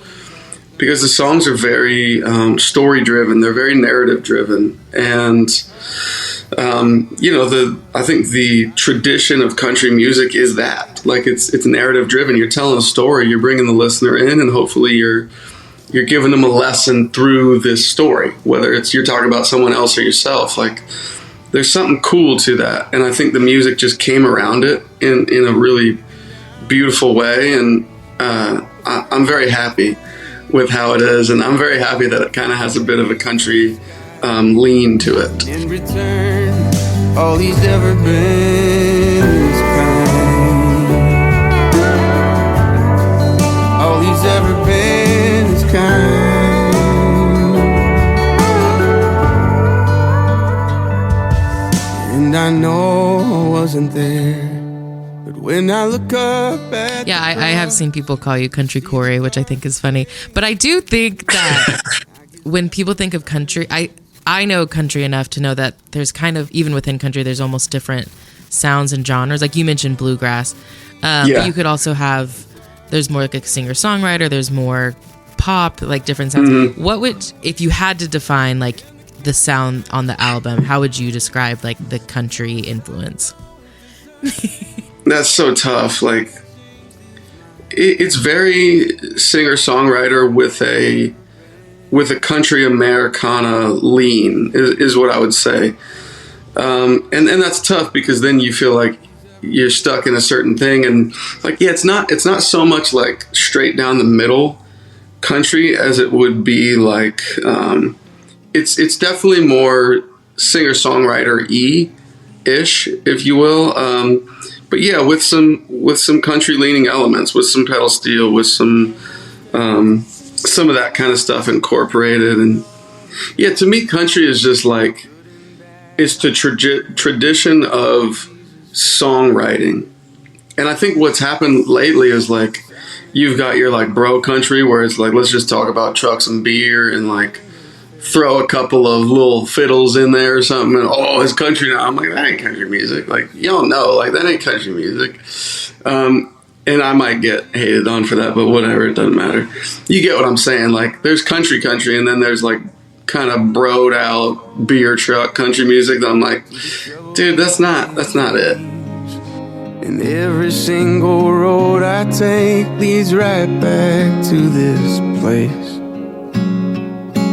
because the songs are very story driven. They're very narrative driven. And, you know, I think the tradition of country music is that, like, it's narrative driven. You're telling a story, you're bringing the listener in, and hopefully you're giving them a lesson through this story, whether it's you're talking about someone else or yourself. Like, there's something cool to that. And I think the music just came around it in a really beautiful way. And I'm very happy with how it is. And I'm very happy that it kind of has a bit of a country lean to it. In return, all he's ever been is kind. All he's ever been is kind. And I know I wasn't there, but when I look up at I have seen people call you Country Cory, which I think is funny. But I do think that when people think of country, I know country enough to know that there's kind of, even within country, there's almost different sounds and genres. Like you mentioned bluegrass. But you could also have, there's more like a singer-songwriter, there's more pop, like different sounds. Mm-hmm. What would, if you had to define like the sound on the album, how would you describe like the country influence? That's so tough. Like, it's very singer-songwriter with a country Americana lean is what I would say. And that's tough, because then you feel like you're stuck in a certain thing. And like, yeah, it's not so much like straight down the middle country as it would be like, it's definitely more singer-songwriter-y-ish, if you will. But yeah, with some country leaning elements, with some pedal steel, with some of that kind of stuff incorporated. And yeah, to me, country is just like, it's the tradition of songwriting. And I think what's happened lately is like, you've got your like bro country, where it's like, let's just talk about trucks and beer and like throw a couple of little fiddles in there or something, and oh, it's country now. I'm like, that ain't country music. Like, you don't know, like, that ain't country music. And I might get hated on for that, but whatever, it doesn't matter. You get what I'm saying. Like, there's country, and then there's like kind of broed out beer truck country music that I'm like, dude, that's not it. And every single road I take leads right back to this place.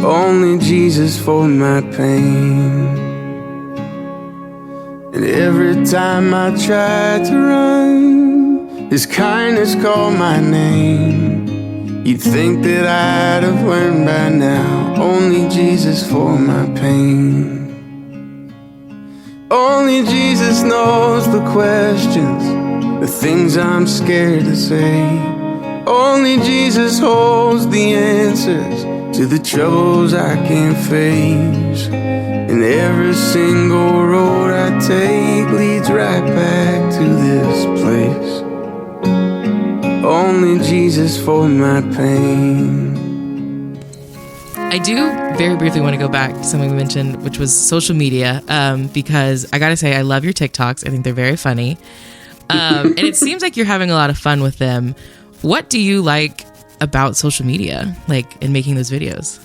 Only Jesus for my pain. And every time I try to run, His kindness called my name. You'd think that I'd have learned by now. Only Jesus for my pain. Only Jesus knows the questions, the things I'm scared to say. Only Jesus holds the answers to the troubles I can't face. And every single road I take leads right back to this place. Only Jesus for my pain. I do very briefly want to go back to something we mentioned, which was social media, because I gotta say, I love your TikToks. I think they're very funny. And it seems like you're having a lot of fun with them. What do you like about social media, like in making those videos?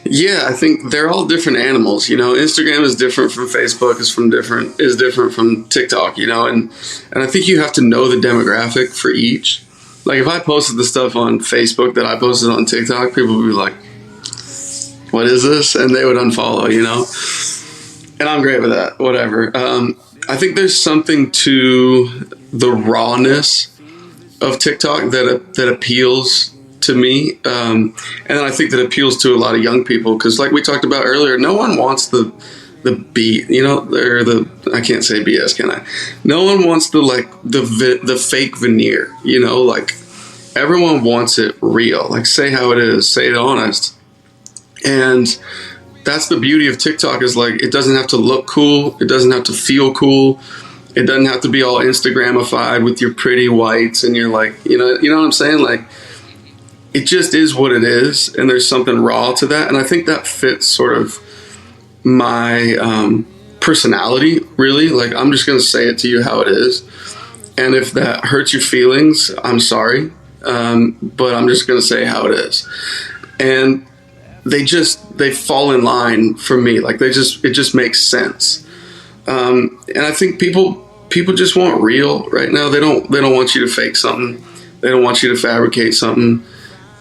Yeah, I think they're all different animals. You know, Instagram is different from Facebook, is different from TikTok, you know, and I think you have to know the demographic for each. Like if I posted the stuff on Facebook that I posted on TikTok, people would be like, what is this? And they would unfollow, you know? And I'm great with that, whatever. I think there's something to the rawness of TikTok that appeals to me. And then I think that appeals to a lot of young people because like we talked about earlier, no one wants the beat, you know, or I can't say BS, can I? No one wants the fake veneer, you know, like everyone wants it real, like say how it is, say it honest. And that's the beauty of TikTok is like, it doesn't have to look cool. It doesn't have to feel cool. It doesn't have to be all Instagramified with your pretty whites and you're like, you know what I'm saying? Like it just is what it is. And there's something raw to that. And I think that fits sort of my personality, really. Like I'm just going to say it to you how it is. And if that hurts your feelings, I'm sorry. But I'm just going to say how it is. And they fall in line for me. Like it just makes sense. And I think people just want real right now. They don't want you to fake something. They don't want you to fabricate something.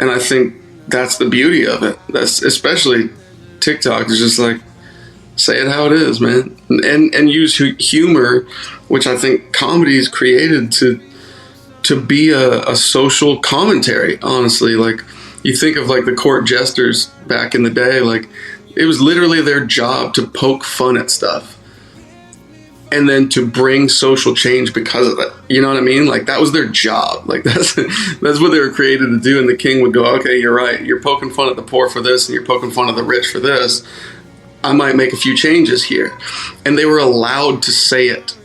And I think that's the beauty of it. That's especially TikTok is just like, say it how it is, man. And use humor, which I think comedy is created to be a social commentary, honestly. Like you think of like the court jesters back in the day, like it was literally their job to poke fun at stuff and then to bring social change because of it. You know what I mean? Like that was their job. Like that's what they were created to do. And the king would go, okay, you're right. You're poking fun at the poor for this and you're poking fun at the rich for this. I might make a few changes here. And they were allowed to say it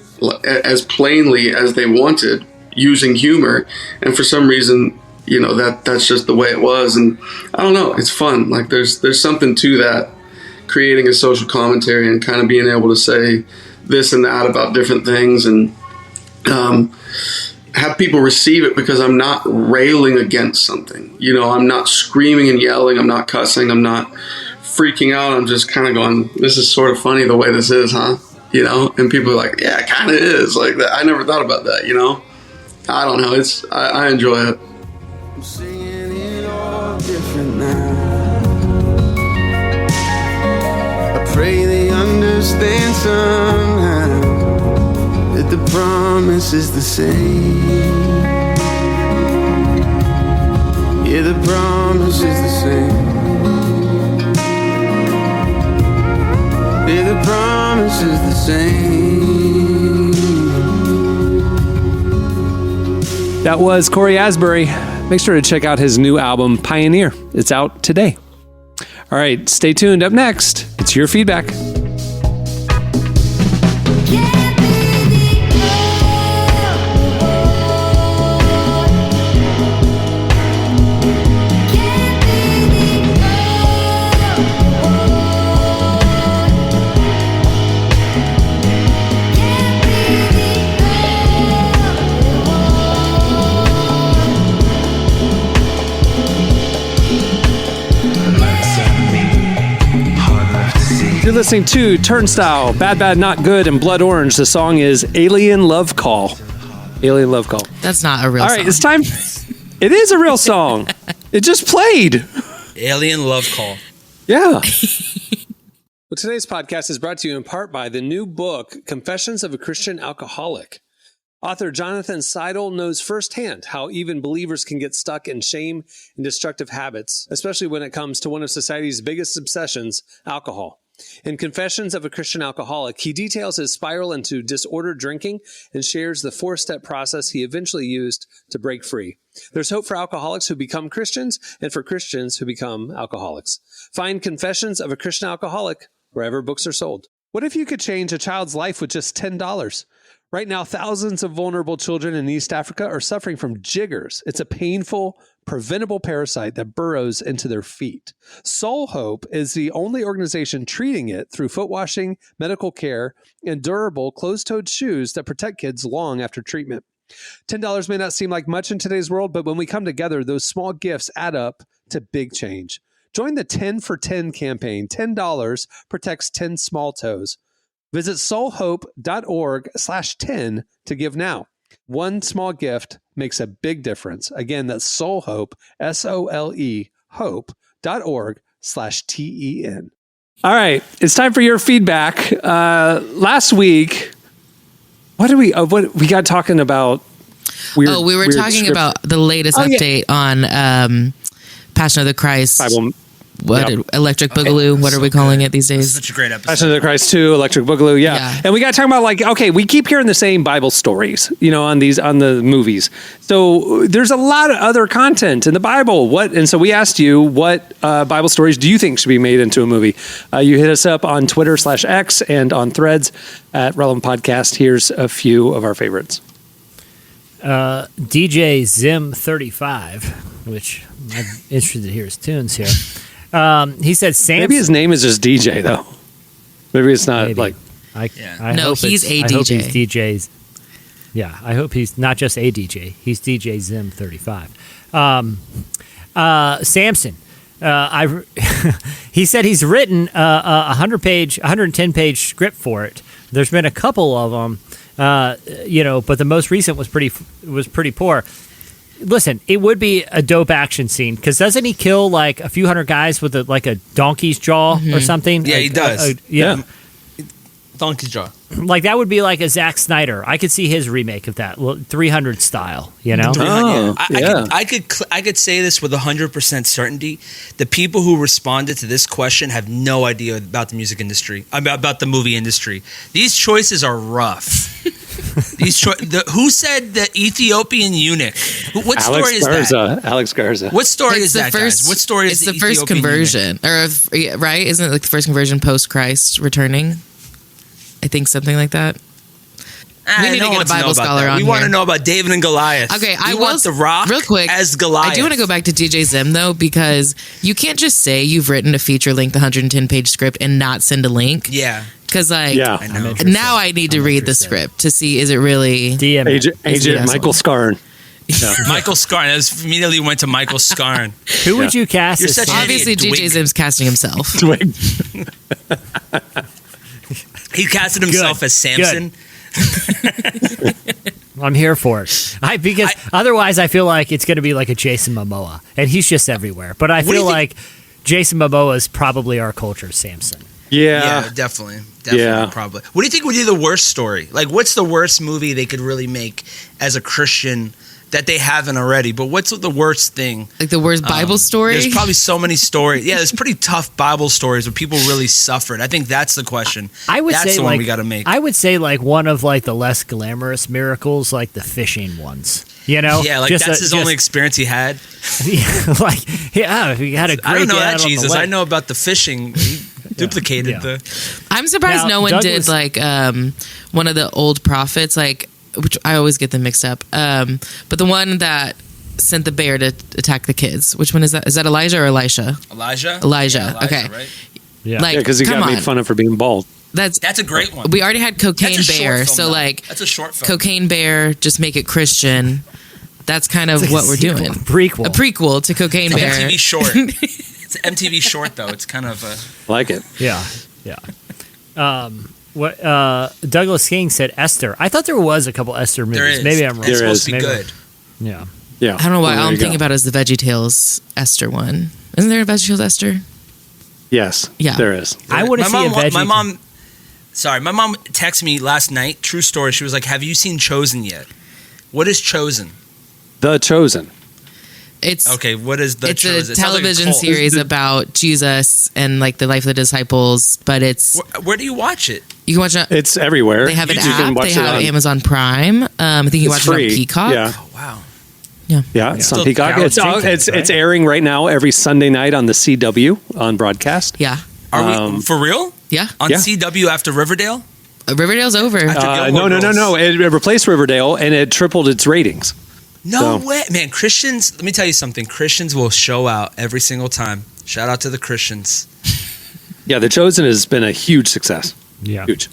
as plainly as they wanted using humor. And for some reason, you know, that's just the way it was. And I don't know, it's fun. Like there's something to that, creating a social commentary and kind of being able to say this and that about different things and have people receive it because I'm not railing against something. You know, I'm not screaming and yelling. I'm not cussing. I'm not freaking out. I'm just kind of going, this is sort of funny the way this is, huh? You know, and people are like, yeah, it kind of is like that. I never thought about that, you know? I don't know. I enjoy it. I'm singing it all different now. I pray they understand somehow that the promise is the same. Yeah, the promise is the same. Yeah, the promise is the same. That was Cory Asbury. Make sure to check out his new album, Pioneer. It's out today. All right, stay tuned. Up next, it's your feedback. You're listening to Turnstile, Bad Bad Not Good, and Blood Orange. The song is Alien Love Call. Alien Love Call. That's not a real song. All right, it's time. It is a real song. It just played. Alien Love Call. Yeah. Well, today's podcast is brought to you in part by the new book, Confessions of a Christian Alcoholic. Author Jonathan Seidel knows firsthand how even believers can get stuck in shame and destructive habits, especially when it comes to one of society's biggest obsessions, alcohol. In Confessions of a Christian Alcoholic, he details his spiral into disordered drinking and shares the 4-step process he eventually used to break free. There's hope for alcoholics who become Christians and for Christians who become alcoholics. Find Confessions of a Christian Alcoholic wherever books are sold. What if you could change a child's life with just $10? Right now, thousands of vulnerable children in East Africa are suffering from jiggers. It's a painful, preventable parasite that burrows into their feet. Soul Hope is the only organization treating it through foot washing, medical care, and durable closed-toed shoes that protect kids long after treatment. $10 may not seem like much in today's world, but when we come together, those small gifts add up to big change. Join the 10 for 10 campaign. $10 protects 10 small toes. Visit soulhope.org/10 to give now. One small gift makes a big difference. Again, that's soulhope, SOLE, hope.org/TEN. All right, it's time for your feedback. Last week, what we got talking about? We were talking about the latest update on Passion of the Christ. Bible. Electric Boogaloo? What are we calling it these days? Such a great episode. Passion of the Christ 2, Electric Boogaloo, yeah. And we got to talk about we keep hearing the same Bible stories, on the movies. So there's a lot of other content in the Bible. And so we asked you, what Bible stories do you think should be made into a movie? You hit us up on Twitter/X and on Threads at Relevant Podcast. Here's a few of our favorites. DJ Zim 35, which I'm interested to hear his tunes here. He said Samson. Maybe his name is just DJ, though. Maybe it's not Maybe. He's a DJ. I hope he's DJ's. Yeah, I hope he's not just a DJ. He's DJ Zim 35. Samson. He said he's written a 110-page script for it. There's been a couple of them, but the most recent was pretty poor. Listen, it would be a dope action scene because doesn't he kill like a few hundred guys with a donkey's jaw or something? Yeah, he does. Donkey's jaw. Like that would be like a Zack Snyder. I could see his remake of that, 300 style. I could say this with 100% certainty. The people who responded to this question have no idea about the music industry, about the movie industry. These choices are rough. Who said the Ethiopian eunuch? What story is that? Alex Garza. What story is that, guys? What story is the first conversion, right? Isn't it like the first conversion post Christ returning? I think something like that. We need to get a Bible scholar on here. We want to know about David and Goliath. Okay, I want The Rock real quick as Goliath. I do want to go back to DJ Zim though, because you can't just say you've written a feature-length 110-page script and not send a link. Yeah. Because I know. Now I need to read the script to see is it really Agent Michael Scarn. Yeah. Michael Scarn. I immediately went to Michael Scarn. Who would you cast? You're such obviously DJ Zim's casting himself. He casted himself as Samson. I'm here for it. Otherwise, I feel like it's going to be like a Jason Momoa, and he's just everywhere. But I feel like Jason Momoa is probably our culture's Samson. Yeah, definitely, probably. What do you think would be the worst story? Like, what's the worst movie they could really make as a Christian that they haven't already? But what's the worst thing? Like the worst Bible story? There's probably so many stories. Yeah, there's pretty tough Bible stories where people really suffered. I think that's the question. That's the one we got to make. I would say like one of like the less glamorous miracles, like the fishing ones. Yeah, like that's his only experience he had. He had a great. I don't know that Jesus. I know about the fishing. He duplicated the. I'm surprised no one did like one of the old prophets, like. Which I always get them mixed up. But the one that sent the bear to attack the kids. Which one is that? Is that Elijah or Elisha? Elijah. Yeah, Elijah, okay. Right? Yeah, because he got made fun of for being bald. That's a great one. We already had Cocaine Bear, so that's a short film. Cocaine Bear, just make it Christian. That's kind of what we're doing. A prequel to Cocaine Bear. MTV short. It's an MTV short though. It's kind of like it. Yeah. What Douglas King said Esther. I thought there was a couple Esther movies. There is. Maybe I'm wrong. It's supposed to be good. Yeah. Yeah. I don't know why all I'm thinking about is the VeggieTales Esther one. Isn't there a VeggieTales Esther? Yes. Yeah. There is. I want to see a Veggie. My mom texted me last night. True story. She was like, "Have you seen Chosen yet?" What is Chosen? The Chosen. It's Okay, what is the it's show? a It sounds like television cult. series about Jesus and like the life of the disciples. But it's Where do you watch it? you can watch it. It's everywhere. They have an You can app. watch They it have on- Amazon Prime. I think you can It's watch free. it on Peacock. Yeah. Oh, wow. Yeah, it's on Still Peacock. Dallas It's Jenkins, it's airing right now every Sunday night on the CW on broadcast. Yeah. Are we for real? Yeah. On Yeah. CW after Riverdale? Riverdale's over. No. It replaced Riverdale and it tripled its ratings. No So- way, man. Christians, let me tell you something. Christians will show out every single time. Shout out to the Christians. Yeah, The Chosen has been a huge success. Yeah. Huge.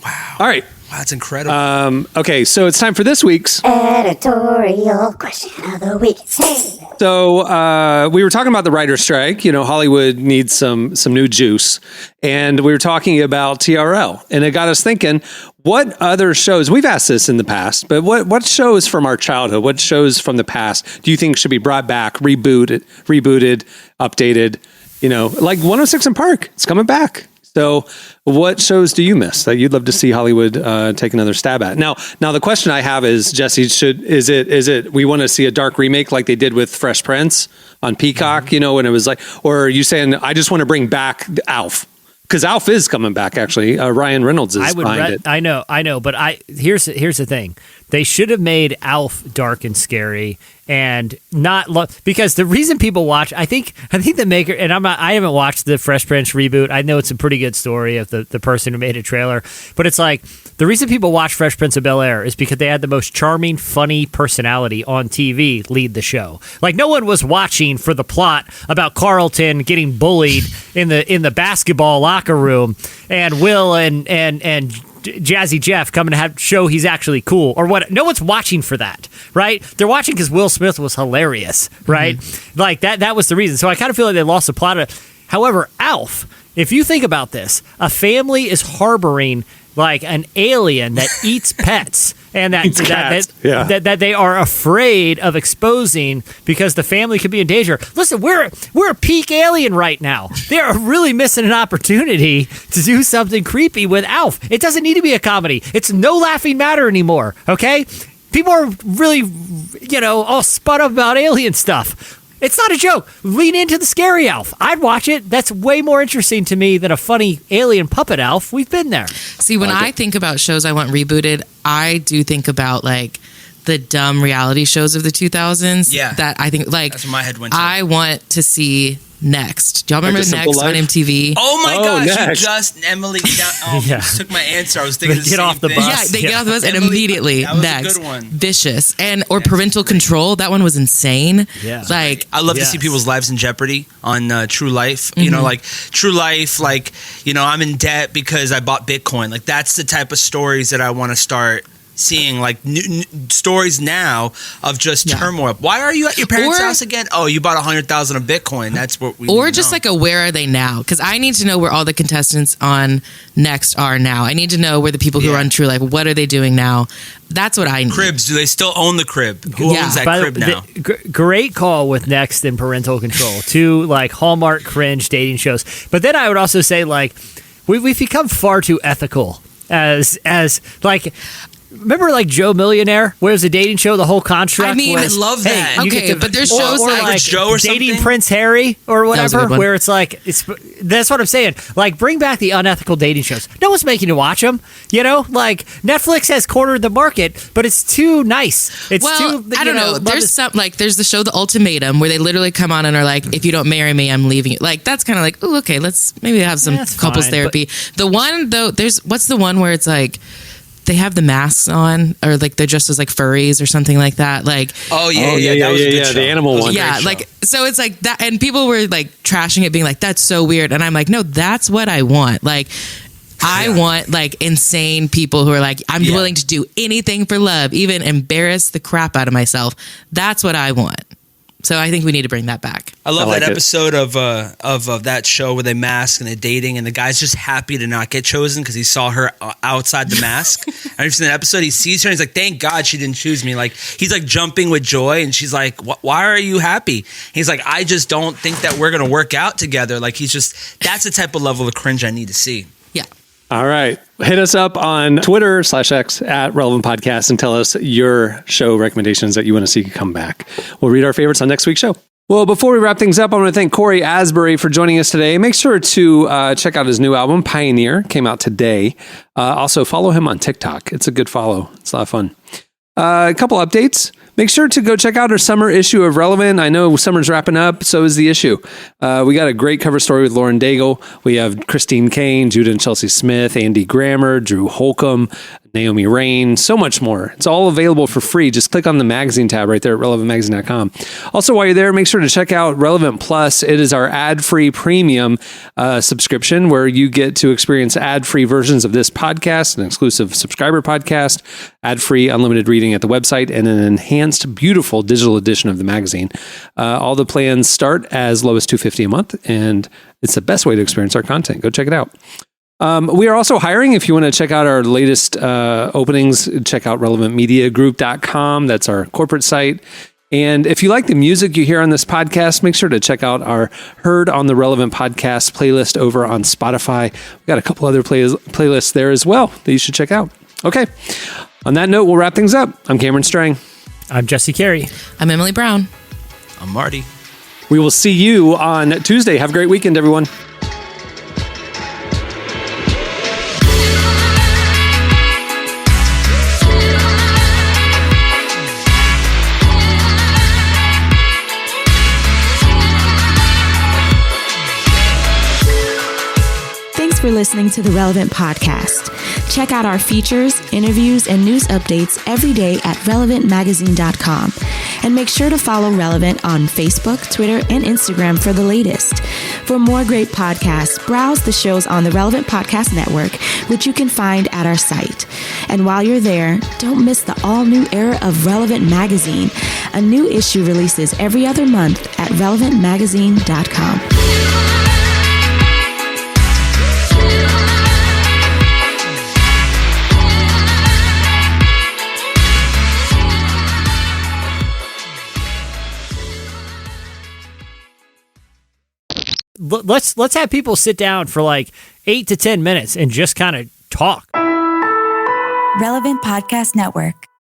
Wow. All right. Wow, that's incredible. Okay, so it's time for this week's. Editorial question of the week. Hey. So we were talking about the writer's strike. You know, Hollywood needs some new juice, and we were talking about TRL, and it got us thinking: what other shows? We've asked this in the past, but what shows from our childhood, what shows from the past, do you think should be brought back, rebooted, updated? You know, like 106 in Park, it's coming back. So, what shows do you miss that you'd love to see Hollywood take another stab at? Now, the question I have is, Jesse, is it we want to see a dark remake like they did with Fresh Prince on Peacock? You know, when it was like, or are you saying I just want to bring back Alf? Because Alf is coming back. Actually, Ryan Reynolds is behind it. I know, but here's the thing. They should have made Alf dark and scary and not because the reason people watch, I think the maker, and I haven't watched the Fresh Prince reboot. I know it's a pretty good story of the person who made a trailer, but it's like the reason people watch Fresh Prince of Bel-Air is because they had the most charming, funny personality on TV lead the show. Like no one was watching for the plot about Carlton getting bullied in the basketball locker room and Will and Jazzy Jeff coming to show he's actually cool or what. No one's watching for that, right? They're watching because Will Smith was hilarious, right? Like that was the reason. So I kind of feel like they lost the plot of it. However, Alf, if you think about this, a family is harboring like an alien that eats pets and that they are afraid of exposing because the family could be in danger. Listen, we're a peak alien right now. They are really missing an opportunity to do something creepy with Alf. It doesn't need to be a comedy. It's no laughing matter anymore, okay? People are really, all spun up about alien stuff. It's not a joke. Lean into the scary Alf. I'd watch it. That's way more interesting to me than a funny alien puppet Alf. We've been there. See, when I think about shows I want rebooted, I do think about like the dumb reality shows of the 2000s. Yeah. That I think like That's where my head went to. I want to see Next. Do y'all remember Like A Next Simple on Life? MTV? Oh my gosh! Next. You just Emily down. Yeah. You took my answer. I was thinking They the get same off the thing. bus. Yeah, they get off the bus and Emily, immediately that was a Next. good one. Vicious or Parental Control. That one was insane. Yeah. Like I love to Yes. see people's lives in jeopardy on True Life. You know, like True Life, like, I'm in debt because I bought Bitcoin. Like, that's the type of stories that I want to start seeing, like new stories now of just turmoil. Why are you at your parents' house again? Oh, you bought 100,000 of Bitcoin. That's what we or need to just know. like a where are they now? Because I need to know where all the contestants on Next are now. I need to know where the people who are on True Life, what are they doing now? That's what I need. Cribs. Do they still own the crib? Who owns that By the- crib now? Great call with Next and Parental Control. Two like Hallmark cringe dating shows. But then I would also say like we've become far too ethical as like. Remember, like Joe Millionaire, where it was a dating show. The whole construct. I mean, was, I love hey, that. you Okay, get to- but there's or- shows or like like Joe or dating something? Prince Harry or was a whatever, good one. where it's like that's what I'm saying. Like, bring back the unethical dating shows. No one's making you watch them. Like Netflix has cornered the market, but it's too nice. It's Well, too. I don't know. There's there's the show The Ultimatum where they literally come on and are like, if you don't marry me, I'm leaving you. Like that's kind of like, oh, okay, let's maybe have some That's couples fine, therapy. The one though, what's the one where it's like they have the masks on or like they're dressed as like furries or something like that. Like Oh yeah, that was a good show. the animal That was a one. great yeah, show. like so it's like that, and people were like trashing it, being like, "That's so weird," and I'm like, "No, that's what I want." Like, I want like insane people who are like, "I'm willing to do anything for love, even embarrass the crap out of myself." That's what I want. So I think we need to bring that back. I love I like that it. episode of that show where they mask and they're dating, and the guy's just happy to not get chosen because he saw her outside the mask. And you've seen that episode. He sees her and he's like, "Thank God she didn't choose me." Like he's like jumping with joy, and she's like, "Why are you happy?" He's like, "I just don't think that we're gonna work out together." Like that's the type of level of cringe I need to see. Yeah. All right. Hit us up on Twitter/X at Relevant Podcast and tell us your show recommendations that you want to see come back. We'll read our favorites on next week's show. Well, before we wrap things up, I want to thank Cory Asbury for joining us today. Make sure to check out his new album, Pioneer, came out today. Also, follow him on TikTok. It's a good follow. It's a lot of fun. A couple updates. Make sure to go check out our summer issue of Relevant. I know summer's wrapping up, so is the issue. We got a great cover story with Lauren Daigle. We have Christine Kane, Judah and Chelsea Smith, Andy Grammer, Drew Holcomb, Naomi Rain, so much more. It's all available for free. Just click on the magazine tab right there at relevantmagazine.com. Also, while you're there, make sure to check out Relevant Plus. It is our ad-free premium subscription where you get to experience ad-free versions of this podcast, an exclusive subscriber podcast, ad-free unlimited reading at the website, and an enhanced, beautiful digital edition of the magazine. All the plans start as low as $250 a month, and it's the best way to experience our content. Go check it out. We are also hiring. If you want to check out our latest openings, check out relevantmediagroup.com. That's our corporate site. And if you like the music you hear on this podcast, make sure to check out our Heard on the Relevant Podcast playlist over on Spotify. We've got a couple other playlists there as well that you should check out. Okay. On that note, we'll wrap things up. I'm Cameron Strang. I'm Jesse Carey. I'm Emily Brown. I'm Marty. We will see you on Tuesday. Have a great weekend, everyone. Thanks for listening to the Relevant Podcast. Check out our features, interviews, and news updates every day at relevantmagazine.com. And make sure to follow Relevant on Facebook, Twitter, and Instagram for the latest. For more great podcasts, browse the shows on the Relevant Podcast Network, which you can find at our site. And while you're there, don't miss the all-new era of Relevant Magazine. A new issue releases every other month at relevantmagazine.com. Let's have people sit down for like 8 to 10 minutes and just kind of talk. Relevant Podcast Network.